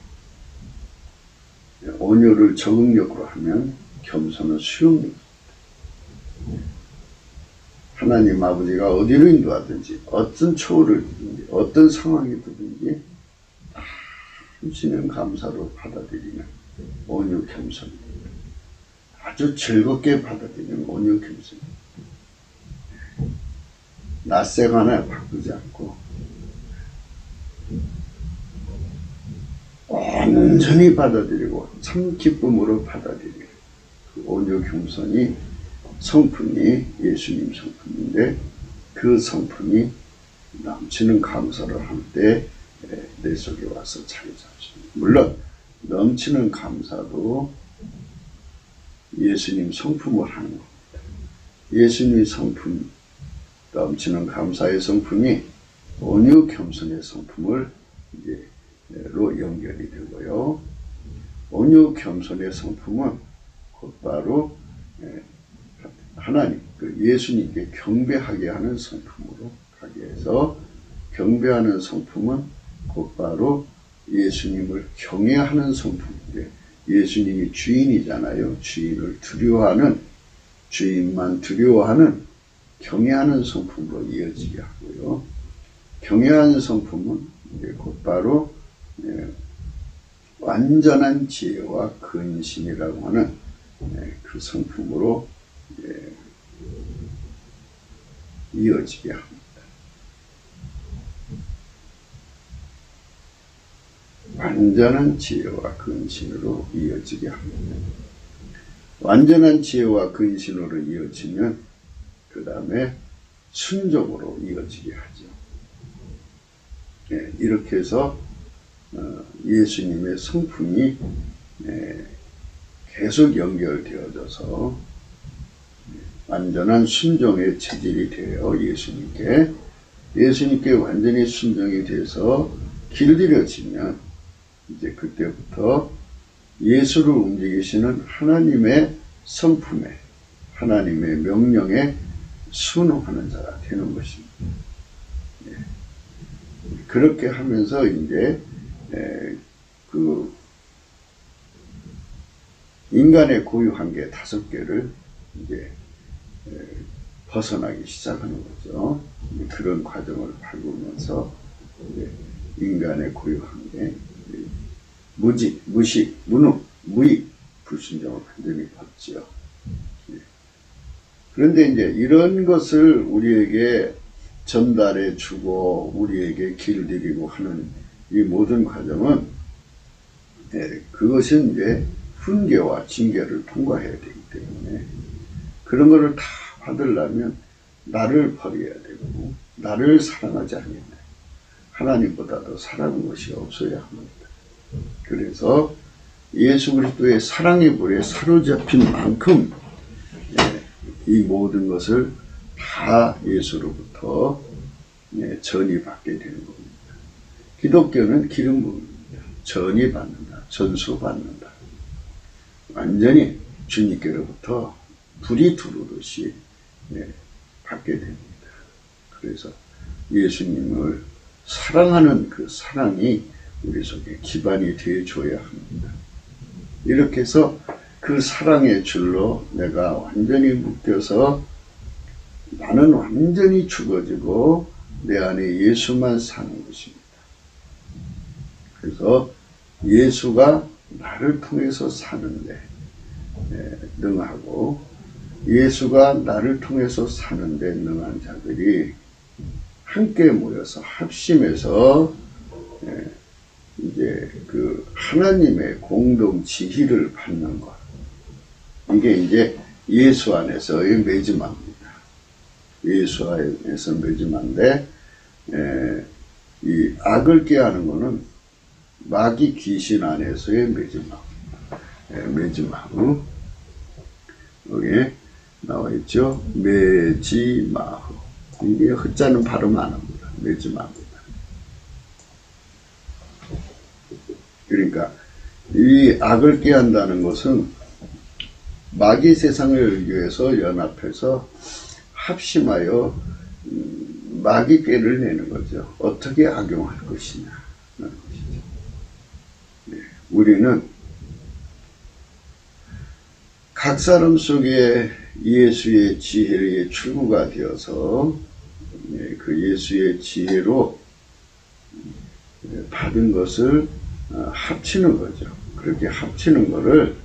Speaker 1: 온유를 적응력으로 하면 겸손은 수용력입니다. 하나님 아버지가 어디로 인도하든지 어떤 초월을 두든지 어떤 상황이 두든지 넘치는 감사로 받아들이는 온유 겸손입니다. 아주 즐겁게 받아들이는 온유 겸손입니다. 낯세거나 바꾸지 않고 온전히 받아들이고 참 기쁨으로 받아들이는 그 온유 겸손이 성품이 예수님 성품인데 그 성품이 넘치는 감사를 할 때 내 속에 와서 자리 잡습니다. 물론 넘치는 감사도 예수님 성품을 하는 겁니다. 예수님 성품, 넘치는 감사의 성품이 온유 겸손의 성품을 로 연결이 되고요. 온유 겸손의 성품은 곧바로 하나님, 그 예수님께 경배하게 하는 성품으로 가게 해서 경배하는 성품은 곧바로 예수님을 경외하는 성품인데, 예수님이 주인이잖아요. 주인을 두려워하는, 주인만 두려워하는 경외하는 성품으로 이어지게 하고요. 경외하는 성품은 이제 곧바로 완전한 지혜와 근신이라고 하는 그 성품으로 이어지게 합니다. 완전한 지혜와 근신으로 이어지게 합니다. 완전한 지혜와 근신으로 이어지면 그 다음에 순종으로 이어지게 하죠. 이렇게 해서 예수님의 성품이 계속 연결되어져서 완전한 순종의 체질이 되어 예수님께 완전히 순종이 돼서 길들여지면 이제 그때부터 예수를 움직이시는 하나님의 성품에, 하나님의 명령에 순응하는 자가 되는 것입니다. 그렇게 하면서 이제 그 인간의 고유 한계 5개를 이제 벗어나기 시작하는 거죠. 그런 과정을 밟으면서 인간의 고유 한계, 무직, 무식, 무능, 무익, 불순종을 완전히 벗지요. 그런데 이제 이런 것을 우리에게 전달해 주고 우리에게 길들이고 하는 이 모든 과정은 그것은 이제 훈계와 징계를 통과해야 되기 때문에 그런 거를 다 받으려면 나를 버려야 되고 나를 사랑하지 않겠네. 하나님보다도 사랑하는 것이 없어야 합니다. 그래서 예수 그리스도의 사랑의 불에 사로잡힌 만큼 이 모든 것을 다 예수로부터 전이받게 되는 겁니다. 기독교는 기름 부음입니다. 전이받는다. 전수받는다. 완전히 주님께로부터 불이 들어오듯이 받게 됩니다. 그래서 예수님을 사랑하는 그 사랑이 우리 속에 기반이 되어줘야 합니다. 이렇게 해서 그 사랑의 줄로 내가 완전히 묶여서 나는 완전히 죽어지고 내 안에 예수만 사는 것입니다. 그래서 예수가 나를 통해서 사는데 능하고 예수가 나를 통해서 사는데 능한 자들이 함께 모여서 합심해서 이제 그 하나님의 공동 지휘를 받는 것. 이게 이제 예수 안에서의 매지마입니다. 예수 안에서 매지마인데 이 악을 꾀하는 것은 마귀 귀신 안에서의 매지마. 매지마후. 여기에 나와 있죠. 매지마후. 이게 흑자는 발음 안 합니다. 매지마입니다. 그러니까 이 악을 꾀한다는 것은 마귀 세상을 위해서 연합해서 합심하여 마귀 꾀를 내는 거죠. 어떻게 악용할 것이냐 하는 것이죠. 우리는 각 사람 속에 예수의 지혜의 출구가 되어서 그 예수의 지혜로 받은 것을 합치는 거죠. 그렇게 합치는 거를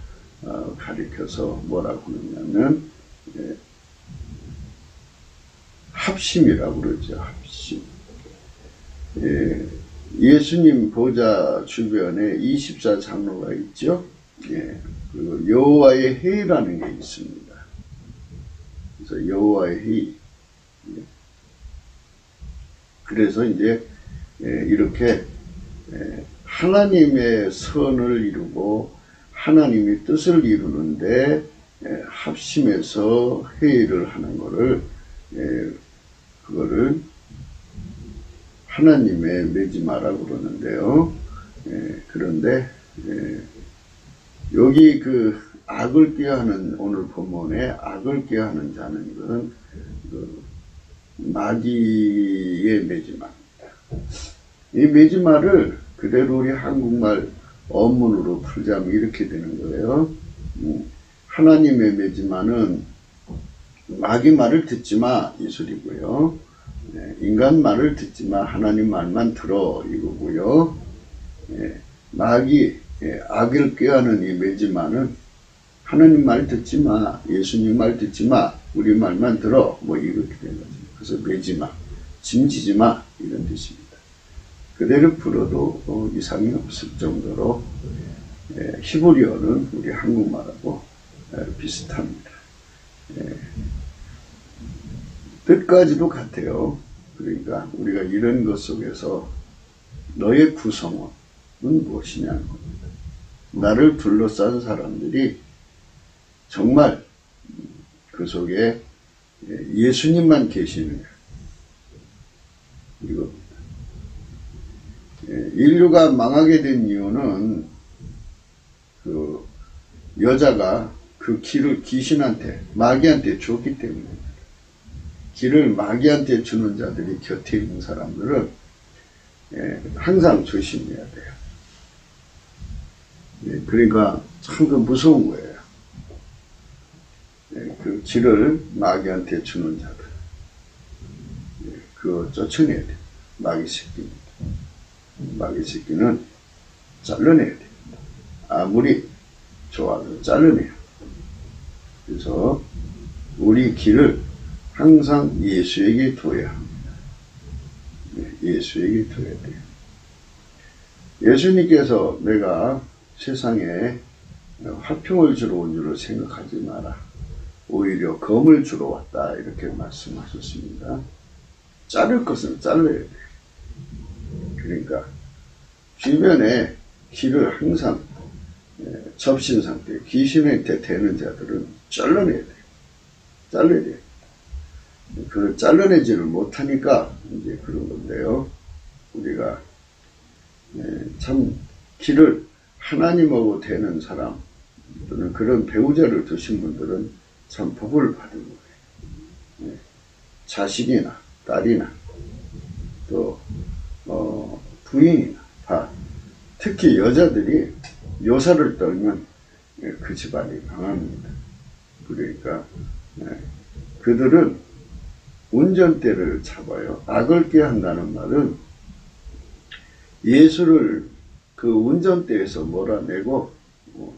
Speaker 1: 가리켜서 뭐라고 하냐면 합심이라고 그러죠. 합심. 예수님 보좌 주변에 24장로가 있죠. 그리고 여호와의 회의라는 게 있습니다. 그래서 여호와의 회의. 그래서 이제 이렇게 하나님의 선을 이루고 하나님의 뜻을 이루는데 합심해서 회의를 하는 거를 그거를 하나님의 매지마라고 그러는데요. 그런데 여기 그 악을 꾀하는 오늘 본문에 악을 꾀하는 자는 이것은 그 마귀의 매지마입니다. 이 매지마를 그대로 우리 한국말 어문으로 풀자면 이렇게 되는 거예요. 하나님의 매지마는 마귀 말을 듣지 마, 이 소리고요. 인간 말을 듣지 마, 하나님 말만 들어, 이거고요. 마귀, 악을 꾀하는 이 매지마는 하나님 말 듣지 마, 예수님 말 듣지 마, 우리 말만 들어, 뭐 이렇게 된 거죠. 그래서 매지마, 짐지지 마, 이런 뜻입니다. 그대로 풀어도 이상이 없을 정도로 히브리어는 우리 한국말하고 비슷합니다. 뜻까지도 같아요. 그러니까 우리가 이런 것 속에서 너의 구성원은 무엇이냐는 겁니다. 나를 둘러싼 사람들이 정말 그 속에 예수님만 계시느냐, 이겁니다. 인류가 망하게 된 이유는 그 여자가 그 길을 귀신한테, 마귀한테 줬기 때문입니다. 길을 마귀한테 주는 자들이 곁에 있는 사람들은 항상 조심해야 돼요. 그러니까 참 그 무서운 거예요. 그 길을 마귀한테 주는 자들, 그거 쫓아내야 돼요. 마귀 새끼입니다. 마귀 새끼는 잘라내야 됩니다. 아무리 좋아도 잘라내요. 그래서 우리 길을 항상 예수에게 둬야 합니다. 예수에게 둬야 돼요. 예수님께서 내가 세상에 화평을 주러 온 줄을 생각하지 마라. 오히려 검을 주러 왔다. 이렇게 말씀하셨습니다. 자를 것은 잘라야 돼요. 그러니까 주변에 길을 항상 접신 상태, 귀신한테 대는 자들은 잘라내야 돼요. 잘라야 돼요. 그걸 잘라내지를 못하니까 이제 그런 건데요. 우리가 참 길을 하나님하고 대는 사람 또는 그런 배우자를 두신 분들은 참 복을 받은 거예요. 자식이나 딸이나 또 부인이나 다, 특히 여자들이 요사를 떨면 그 집안이 망합니다. 그러니까 그들은 운전대를 잡아요. 악을 꾀한다는 말은 예수를 그 운전대에서 몰아내고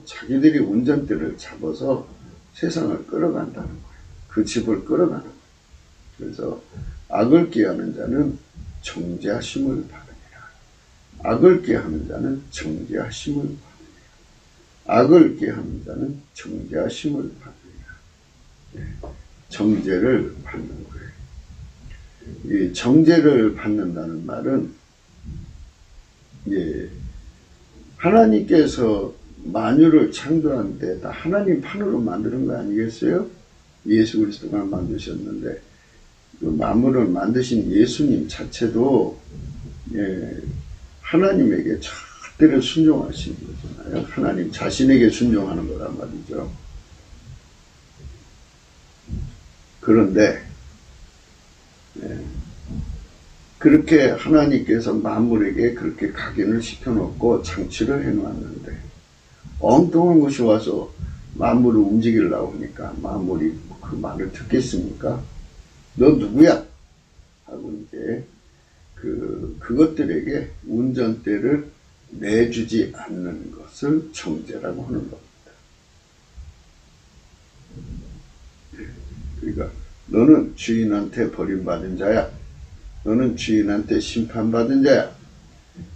Speaker 1: 자기들이 운전대를 잡아서 세상을 끌어간다는 거예요. 그 집을 끌어가는 거예요. 그래서 악을 꾀하는 자는 정죄하심을 받으리라. 악을 꾀하는 자는 정죄하심을 받으리라. 악을 꾀하는 자는 정죄하심을 받으리라. 정죄를 받는 거예요. 이 정죄를 받는다는 말은 하나님께서 만유를 창조하는데 다 하나님 판으로 만드는 거 아니겠어요? 예수 그리스도가 만드셨는데 그 만물을 만드신 예수님 자체도 하나님에게 절대로 순종하신 거잖아요. 하나님 자신에게 순종하는 거란 말이죠. 그런데 그렇게 하나님께서 만물에게 그렇게 각인을 시켜놓고 장치를 해놓았는데 엉뚱한 것이 와서 만물을 움직이려고 하니까 만물이 그 말을 듣겠습니까? 너 누구야? 하고 이제 그것들에게 운전대를 내주지 않는 것을 정죄라고 하는 겁니다. 그러니까 너는 주인한테 버림받은 자야. 너는 주인한테 심판받은 자야.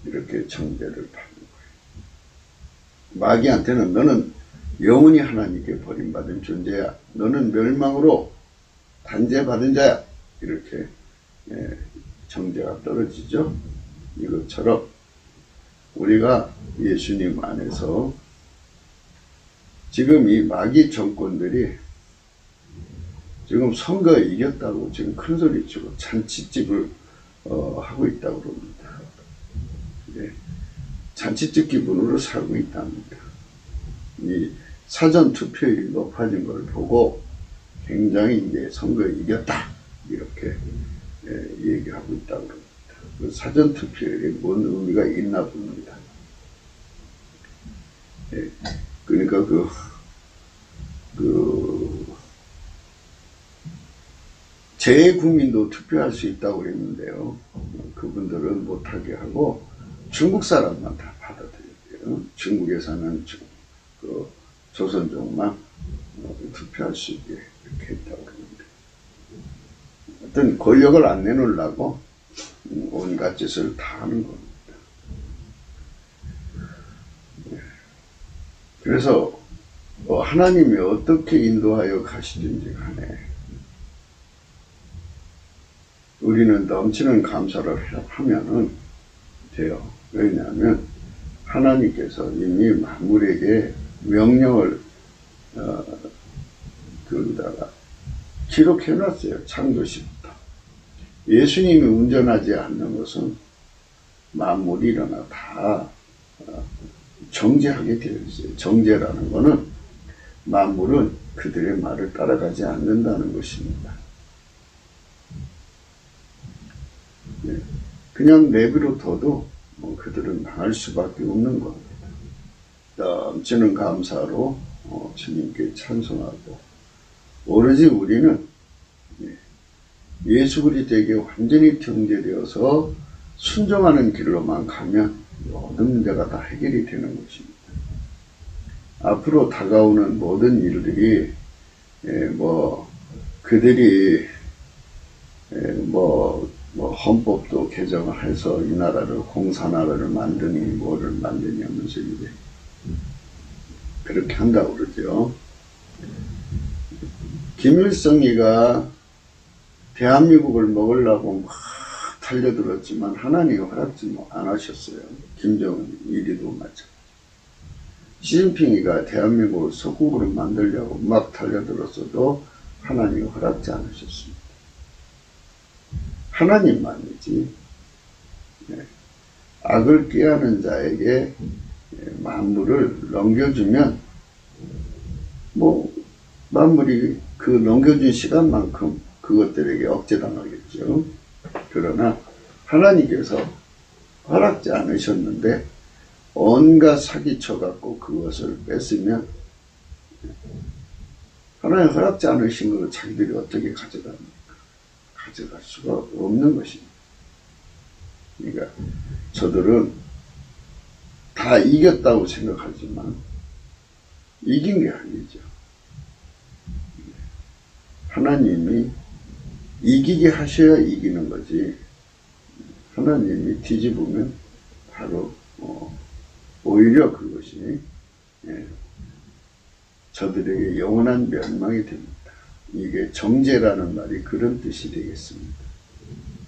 Speaker 1: 이렇게 정죄를 받는 거예요. 마귀한테는 너는 영원히 하나님께 버림받은 존재야. 너는 멸망으로 단죄받은 자야. 이렇게 정죄가 떨어지죠. 이것처럼 우리가 예수님 안에서 지금 이 마귀 정권들이 지금 선거에 이겼다고 지금 큰 소리 치고 잔치집을 하고 있다고 그럽니다. 잔치집 기분으로 살고 있답니다. 이 사전 투표율이 높아진 걸 보고 굉장히 이제 선거에 이겼다 이렇게 얘기하고 있다고 그럽니다. 그 사전투표에 뭔 의미가 있나 봅니다. 예, 그러니까 재국민도 투표할 수 있다고 그랬는데요. 그분들은 못하게 하고 중국 사람만 다 받아들였대요. 중국에 사는 조선족만 투표할 수 있게 이렇게 했다고 그러는데, 어떤 권력을 안 내놓으려고 온갖 짓을 다 하는 겁니다. 그래서 하나님이 어떻게 인도하여 가시든지 간에 우리는 넘치는 감사를 하면은 돼요. 왜냐하면 하나님께서 이미 만물에게 명령을 거기다가 기록해놨어요. 창조시부터. 예수님이 운전하지 않는 것은 만물이 일어나 다 정죄하게 되어 있어요. 정죄라는 것은 만물은 그들의 말을 따라가지 않는다는 것입니다. 그냥 내버려둬도 그들은 망할 수밖에 없는 겁니다. 넘치는 감사로 주님께 찬송하고, 오로지 우리는 예수 그리스도에게 완전히 정죄되어서 순종하는 길로만 가면 모든 문제가 다 해결이 되는 것입니다. 앞으로 다가오는 모든 일들이 그들이 헌법도 개정을 해서 이 나라를 공산화를 만드니 뭐를 만드니 하면서 이제 그렇게 한다고 그러죠. 김일성이가 대한민국을 먹으려고 막 달려들었지만 하나님이 허락지 안 하셨어요. 김정은 이리도 마찬가지. 시진핑이가 대한민국을 석국으로 만들려고 막 달려들었어도 하나님이 허락지 않으셨습니다. 하나님만이지. 악을 꾀하는 자에게 만물을 넘겨주면 만물이 그 넘겨준 시간만큼 그것들에게 억제당하겠죠. 그러나 하나님께서 허락지 않으셨는데 온갖 사기쳐갖고 그것을 뺐으면 하나님 허락지 않으신 것을 자기들이 어떻게 가져갑니까? 가져갈 수가 없는 것입니다. 그러니까 저들은 다 이겼다고 생각하지만 이긴 게 아니죠. 하나님이 이기게 하셔야 이기는 거지, 하나님이 뒤집으면 바로 오히려 그것이 저들에게 영원한 멸망이 됩니다. 이게 정죄라는 말이 그런 뜻이 되겠습니다.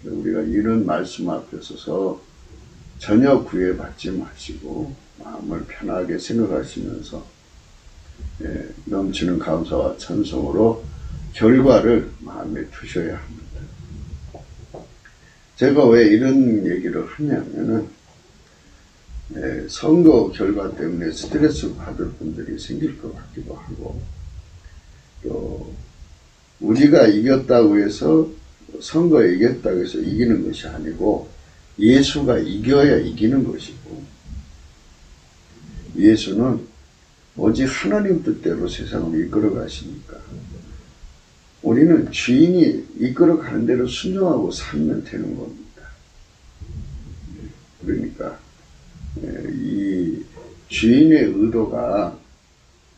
Speaker 1: 우리가 이런 말씀 앞에 서서 전혀 구애받지 마시고 마음을 편하게 생각하시면서 넘치는 감사와 찬송으로 결과를 마음에 두셔야 합니다. 제가 왜 이런 얘기를 하냐면은 선거 결과 때문에 스트레스 받을 분들이 생길 것 같기도 하고, 또 우리가 이겼다고 해서 선거에 이겼다고 해서 이기는 것이 아니고 예수가 이겨야 이기는 것이고, 예수는 오직 하나님 뜻대로 세상을 이끌어 가시니까 우리는 주인이 이끌어 가는 대로 순종하고 살면 되는 겁니다. 그러니까 이 주인의 의도가,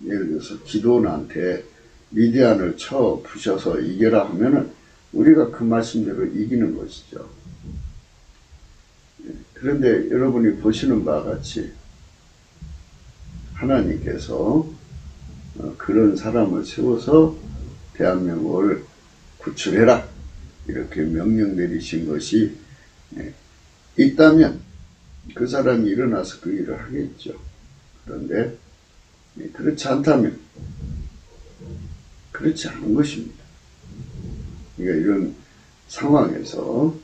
Speaker 1: 예를 들어서 기도원한테 미디안을 쳐 부셔서 이겨라 하면은 우리가 그 말씀대로 이기는 것이죠. 그런데 여러분이 보시는 바와 같이 하나님께서 그런 사람을 세워서 대한민국을 구출해라 이렇게 명령 내리신 것이 있다면 그 사람이 일어나서 그 일을 하겠죠. 그런데 그렇지 않다면 그렇지 않은 것입니다. 그러니까 이런 상황에서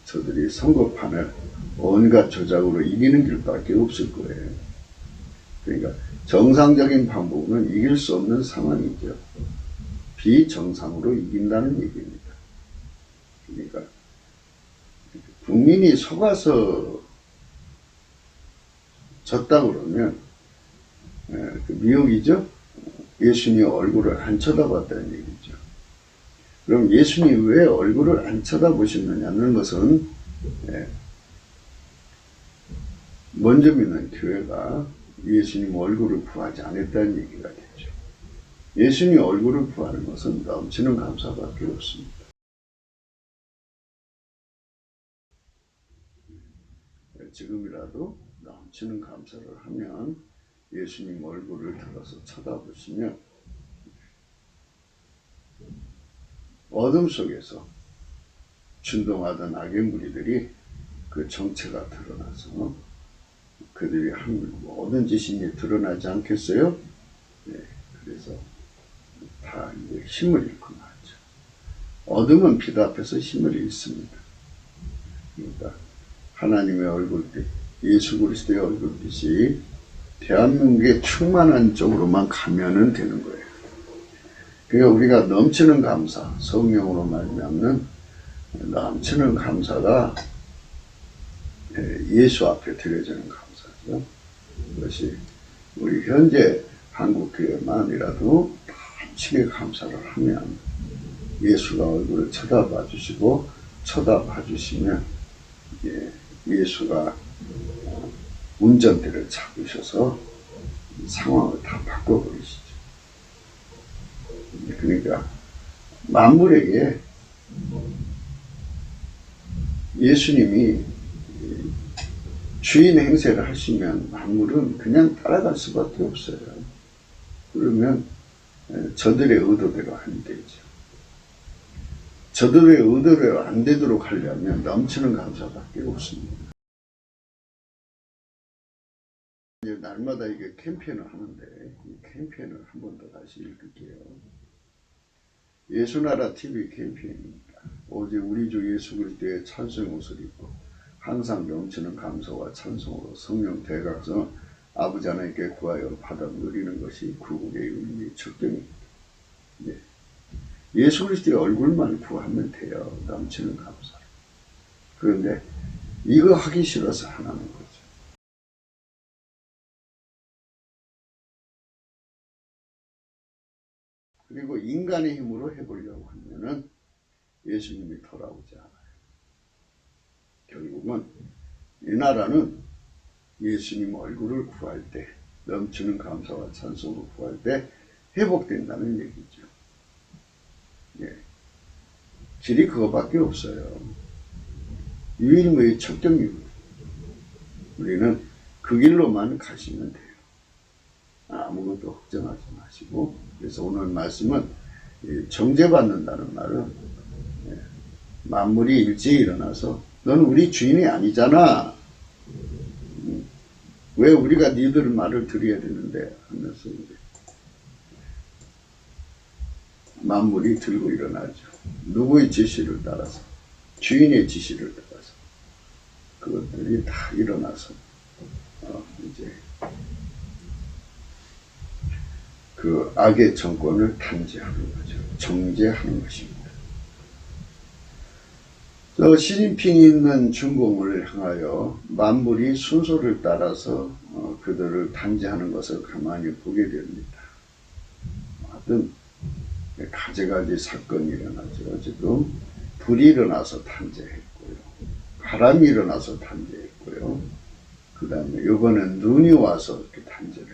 Speaker 1: 저들이 선거판을 온갖 조작으로 이기는 길밖에 없을 거예요. 그러니까 정상적인 방법은 이길 수 없는 상황이죠. 비정상으로 이긴다는 얘기입니다. 그러니까 국민이 속아서 졌다 그러면 그 미혹이죠. 예수님 얼굴을 안 쳐다봤다는 얘기죠. 그럼 예수님 왜 얼굴을 안 쳐다보셨느냐는 것은 먼저 믿는 교회가 예수님 얼굴을 구하지 않았다는 얘기가 되죠. 예수님 얼굴을 구하는 것은 넘치는 감사밖에 없습니다. 지금이라도 넘치는 감사를 하면 예수님 얼굴을 들어서 쳐다보시면 어둠 속에서 준동하던 악의 무리들이 그 정체가 드러나서 그들이 한 모든 짓이 드러나지 않겠어요? 네, 그래서 다 이제 힘을 잃고 나죠. 어둠은 빛 앞에서 힘을 잃습니다. 그러니까 하나님의 얼굴빛, 예수 그리스도의 얼굴빛이 대한민국에 충만한 쪽으로만 가면은 되는 거예요. 그러니까 우리가 넘치는 감사, 성령으로 말미암는 넘치는 감사가 예수 앞에 드려지는 감사죠. 그것이 우리 현재 한국교회만이라도 넘치게 감사를 하면 예수가 얼굴을 쳐다봐 주시고 쳐다봐 주시면 예수가 운전대를 잡으셔서 상황을 다 바꿔버리시죠. 그러니까 만물에게 예수님이 주인 행세를 하시면 만물은 그냥 따라갈 수밖에 없어요. 그러면 저들의 의도대로 안 되죠. 저들의 의도대로 안 되도록 하려면 넘치는 감사밖에 없습니다. 날마다 이게 캠페인을 하는데 이 캠페인을 한 번 더 다시 읽을게요. 예수나라 TV 캠페인입니다. 오직 우리 주 예수 그리스도의 찬송의 옷을 입고 항상 넘치는 감사와 찬송으로 성령 대각성을 아버지 하나님께 구하여 받아 누리는 것이 구국의 의미의 척경입니다. 네. 예수 그리스도의 얼굴만 구하면 돼요. 넘치는 감사. 그런데 이거 하기 싫어서 안 하는 거죠. 그리고 인간의 힘으로 해보려고 하면은 예수님이 돌아오지 않아요. 결국은 이 나라는 예수님 얼굴을 구할 때, 넘치는 감사와 찬송을 구할 때 회복된다는 얘기죠. 예. 길이 그거밖에 없어요. 유일무이의 척경이고 우리는 그 길로만 가시면 돼요. 아무것도 걱정하지 마시고. 그래서 오늘 말씀은 정죄받는다는 말은 만물이 일찍 일어나서 너는 우리 주인이 아니잖아. 왜 우리가 니들 말을 들어야 되는데 하면서 이제 만물이 들고 일어나죠. 누구의 지시를 따라서, 주인의 지시를 따라서 그것들이 다 일어나서 이제 그 악의 정권을 단죄하는 거죠. 정죄하는 것입니다. 시진핑이 있는 중공을 향하여 만물이 순서를 따라서 그들을 단죄하는 것을 가만히 보게 됩니다. 하여튼 가지가지 사건이 일어나죠. 지금 불이 일어나서 단죄했고요. 바람이 일어나서 단죄했고요. 그 다음에 이번엔 눈이 와서 이렇게 단죄를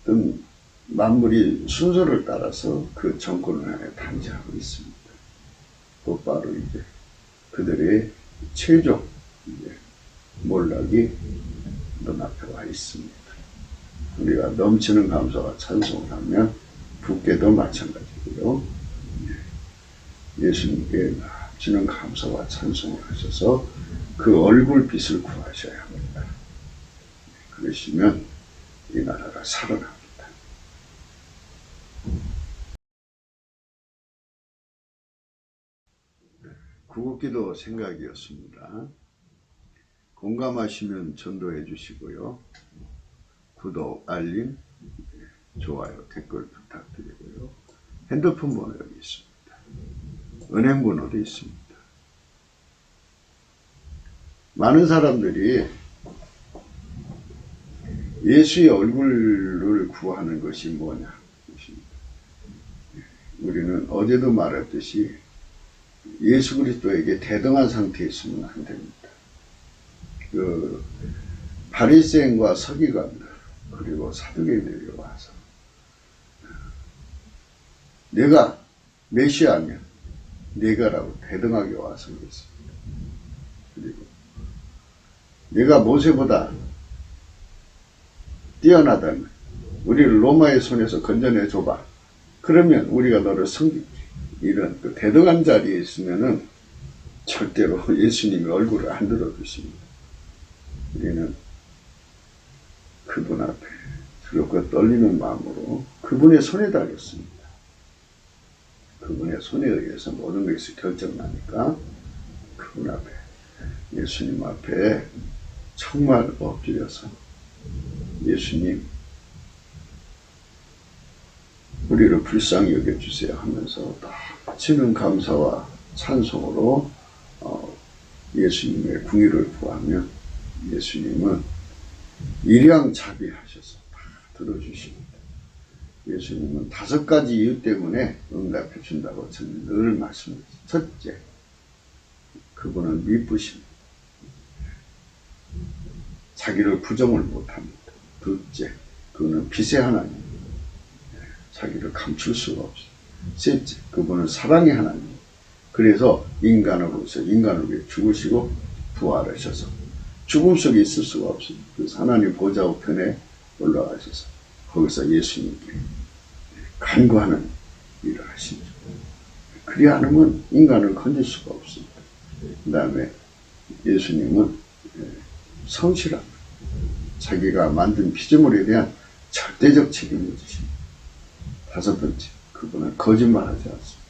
Speaker 1: 했고. 만물이 순서를 따라서 그 정권을 향해 단죄하고 있습니다. 곧바로 이제 그들의 최종 몰락이 눈앞에 와 있습니다. 우리가 넘치는 감사와 찬송을 하면 국계도 마찬가지고요. 예수님께 넘치는 감사와 찬송을 하셔서 그 얼굴빛을 구하셔야 합니다. 그러시면 이 나라가 살아납니다. 구국기도 생각이었습니다. 공감하시면 전도해 주시고요. 구독, 알림, 좋아요, 댓글 부탁드리고요. 핸드폰 번호 여기 있습니다. 은행번호도 있습니다. 많은 사람들이 예수의 얼굴을 구하는 것이 뭐냐? 우리는 어제도 말했듯이 예수 그리스도에게 대등한 상태에 있으면 안 됩니다. 그 바리새인과 서기관들 그리고 사두개인들이 와서 내가 메시아면 내가라고 대등하게 와서 그랬습니다. 그리고 내가 모세보다 뛰어나다면 우리를 로마의 손에서 건져내 줘봐. 그러면 우리가 너를 섬길게. 이런 그 대등한 자리에 있으면은 절대로 예수님의 얼굴을 안 들어주십니다. 우리는 그분 앞에 두렵고 떨리는 마음으로 그분의 손에 달렸습니다. 그분의 손에 의해서 모든 것이 결정나니까 그분 앞에 예수님 앞에 정말 엎드려서 예수님 우리를 불쌍히 여겨주세요 하면서 다치는 감사와 찬송으로 예수님의 궁의를 구하면 예수님은 일양자비하셔서 다 들어주십니다. 예수님은 5가지 이유 때문에 응답해 준다고 저는 늘 말씀드립니다. 첫째, 그분은 미쁘십니다. 자기를 부정을 못합니다. 둘째, 그분은 빛의 하나님, 자기를 감출 수가 없어요. 셋째, 그분은 사랑의 하나님. 그래서 인간으로서 인간을 위해 죽으시고 부활하셔서 죽음 속에 있을 수가 없습니다. 그래서 하나님 보좌 우편에 올라가셔서 거기서 예수님께 간구하는 일을 하시죠. 그리 않으면 인간을 건질 수가 없습니다. 그 다음에 예수님은 성실합니다. 자기가 만든 피조물에 대한 절대적 책임을 지십니다. 5번째, 그분은 거짓말하지 않습니다.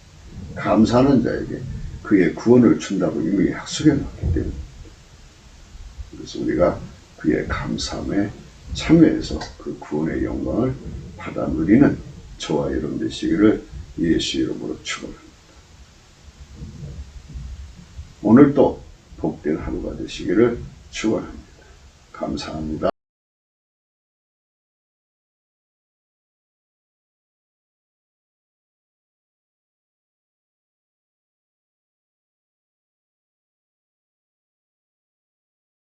Speaker 1: 감사하는 자에게 그의 구원을 준다고 이미 약속해 놨기 때문에 그래서 우리가 그의 감사함에 참여해서 그 구원의 영광을 받아 누리는 저와 여러분 되시기를 예수 이름으로 축원합니다. 오늘도 복된 하루가 되시기를 축원합니다. 감사합니다.